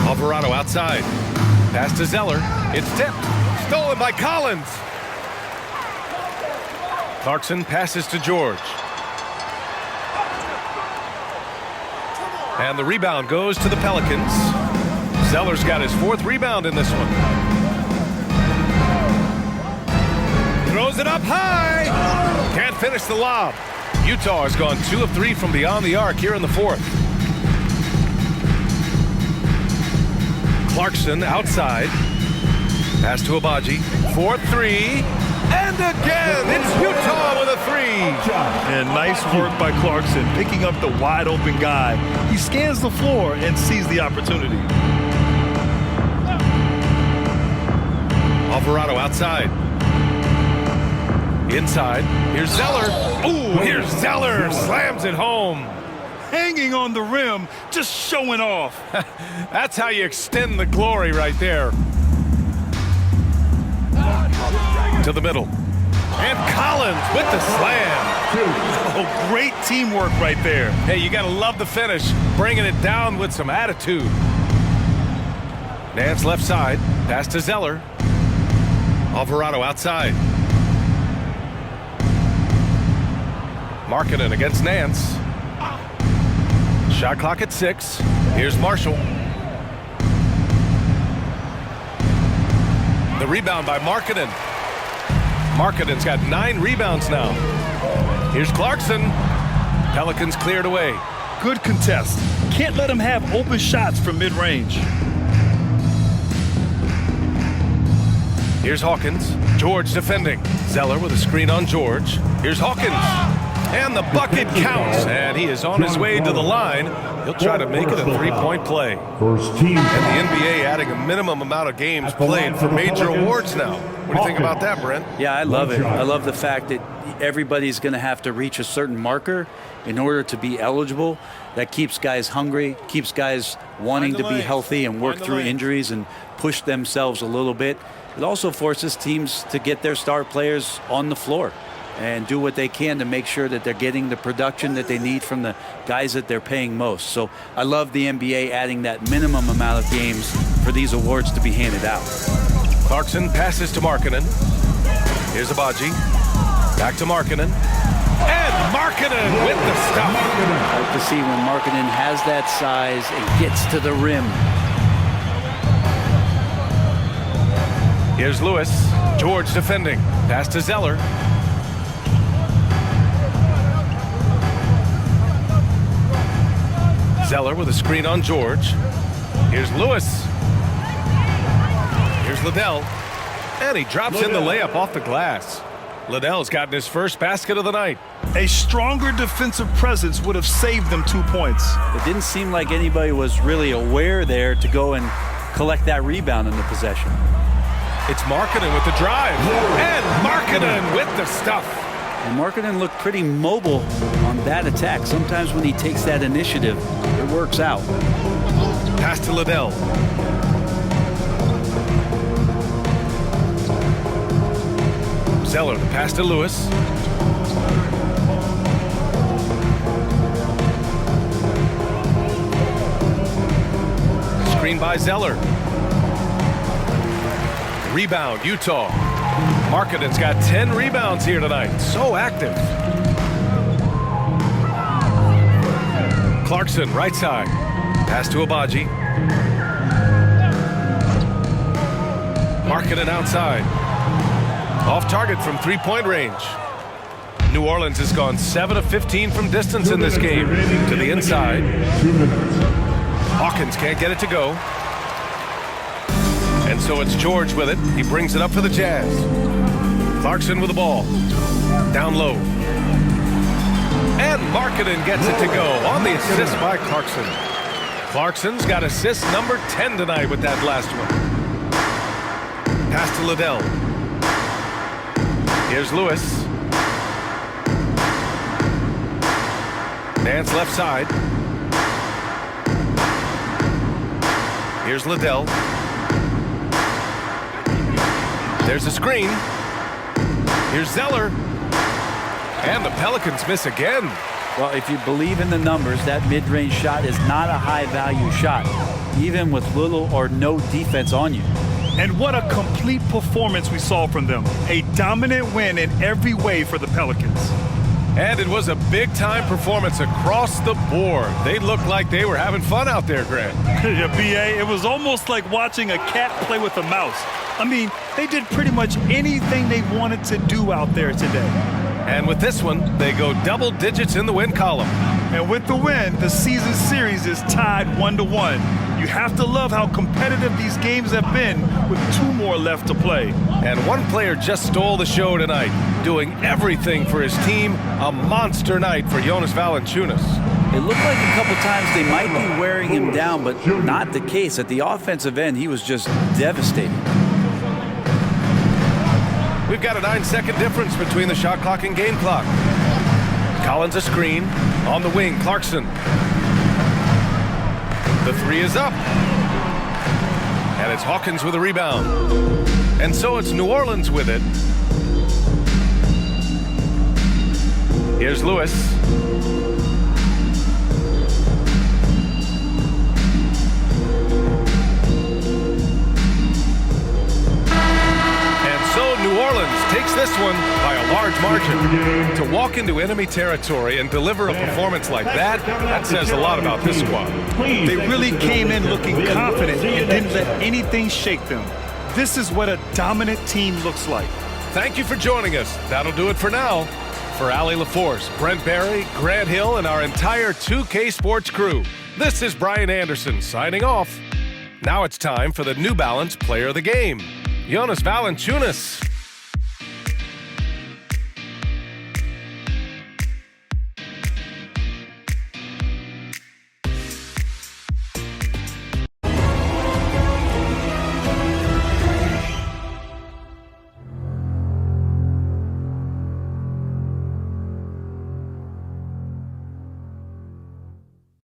Alvarado outside. Pass to Zeller. It's tipped. Stolen by Collins. Clarkson passes to George. And the rebound goes to the Pelicans. Zeller's got his 4th rebound in this one. Throws it up high. Can't finish the lob. Utah has gone 2 of 3 from beyond the arc here in the 4th. Clarkson outside. Pass to Abaji. 4-3. And again, it's Utah with a 3. And nice work by Clarkson, picking up the wide open guy. He scans the floor and sees the opportunity. Alvarado outside. Inside. Here's Zeller. Ooh, here's Zeller. Slams it home. Hanging on the rim, just showing off. That's how you extend the glory right there. To the middle. And Collins with the slam. Oh, great teamwork right there. Hey, you got to love the finish. Bringing it down with some attitude. Nance left side. Pass to Zeller. Alvarado outside. Markkanen against Nance. Shot clock at 6. Here's Marshall. The rebound by Markkanen. Markkanen's got 9 rebounds now. Here's Clarkson. Pelicans cleared away. Good contest. Can't let him have open shots from mid-range. Here's Hawkins. George defending. Zeller with a screen on George. Here's Hawkins. And the bucket counts. And he is on his way to the line. He'll try to make it a 3-point play. First team. And the NBA adding a minimum amount of games played for major awards now. What do you think about that, Brent? Yeah, I love it. I love the fact that everybody's going to have to reach a certain marker in order to be eligible. That keeps guys hungry, keeps guys wanting to be healthy and work through injuries and push themselves a little bit. It also forces teams to get their star players on the floor and do what they can to make sure that they're getting the production that they need from the guys that they're paying most. So I love the NBA adding that minimum amount of games for these awards to be handed out. Clarkson passes to Markkanen. Here's Abaji. Back to Markkanen. And Markkanen with the stuff. I like to see when Markkanen has that size and gets to the rim. Here's Lewis. George defending. Pass to Zeller. Zeller with a screen on George. Here's Lewis. Here's Liddell. And he drops in the layup off the glass. Liddell's gotten his first basket of the night. A stronger defensive presence would have saved them 2 points. It didn't seem like anybody was really aware there to go and collect that rebound in the possession. It's Markkanen with the drive. And Markkanen with the stuff. And Markkanen looked pretty mobile on that attack. Sometimes when he takes that initiative, it works out. Pass to Liddell. Zeller, the pass to Lewis. Screen by Zeller. Rebound, Utah. Markkanen's got 10 rebounds here tonight. So active. Clarkson, right side. Pass to Abaji. Markkanen outside. Off target from 3-point range. New Orleans has gone 7 of 15 from distance in this game. To the inside. Hawkins can't get it to go. And so it's George with it. He brings it up for the Jazz. Clarkson with the ball. Down low. And Markkanen gets it to go on the assist by Clarkson. Clarkson's got assist number 10 tonight with that last one. Pass to Liddell. Here's Lewis. Nance left side. Here's Liddell. There's a screen. Here's Zeller. And the Pelicans miss again. Well, if you believe in the numbers, that mid-range shot is not a high-value shot, even with little or no defense on you. And what a complete performance we saw from them. A dominant win in every way for the Pelicans. And it was a big-time performance across the board. They looked like they were having fun out there, Grant. Yeah, B.A., it was almost like watching a cat play with a mouse. I mean, they did pretty much anything they wanted to do out there today. And with this one, they go double digits in the win column. And with the win, the season series is tied 1-1. You have to love how competitive these games have been with 2 more left to play. And one player just stole the show tonight, doing everything for his team. A monster night for Jonas Valanciunas. It looked like a couple times they might be wearing him down, but not the case. At the offensive end, he was just devastating. We've got a 9-second difference between the shot clock and game clock. Collins a screen. On the wing, Clarkson. The 3 is up. And it's Hawkins with a rebound. And so it's New Orleans with it. Here's Lewis. New Orleans takes this one by a large margin. To walk into enemy territory and deliver a performance like that says a lot about this squad. They really came in looking confident and didn't let anything shake them. This is what a dominant team looks like. Thank you for joining us. That'll do it for now. For Allie LaForce, Brent Barry, Grant Hill, and our entire 2K Sports crew, this is Brian Anderson signing off. Now it's time for the New Balance Player of the Game, Jonas Valanciunas.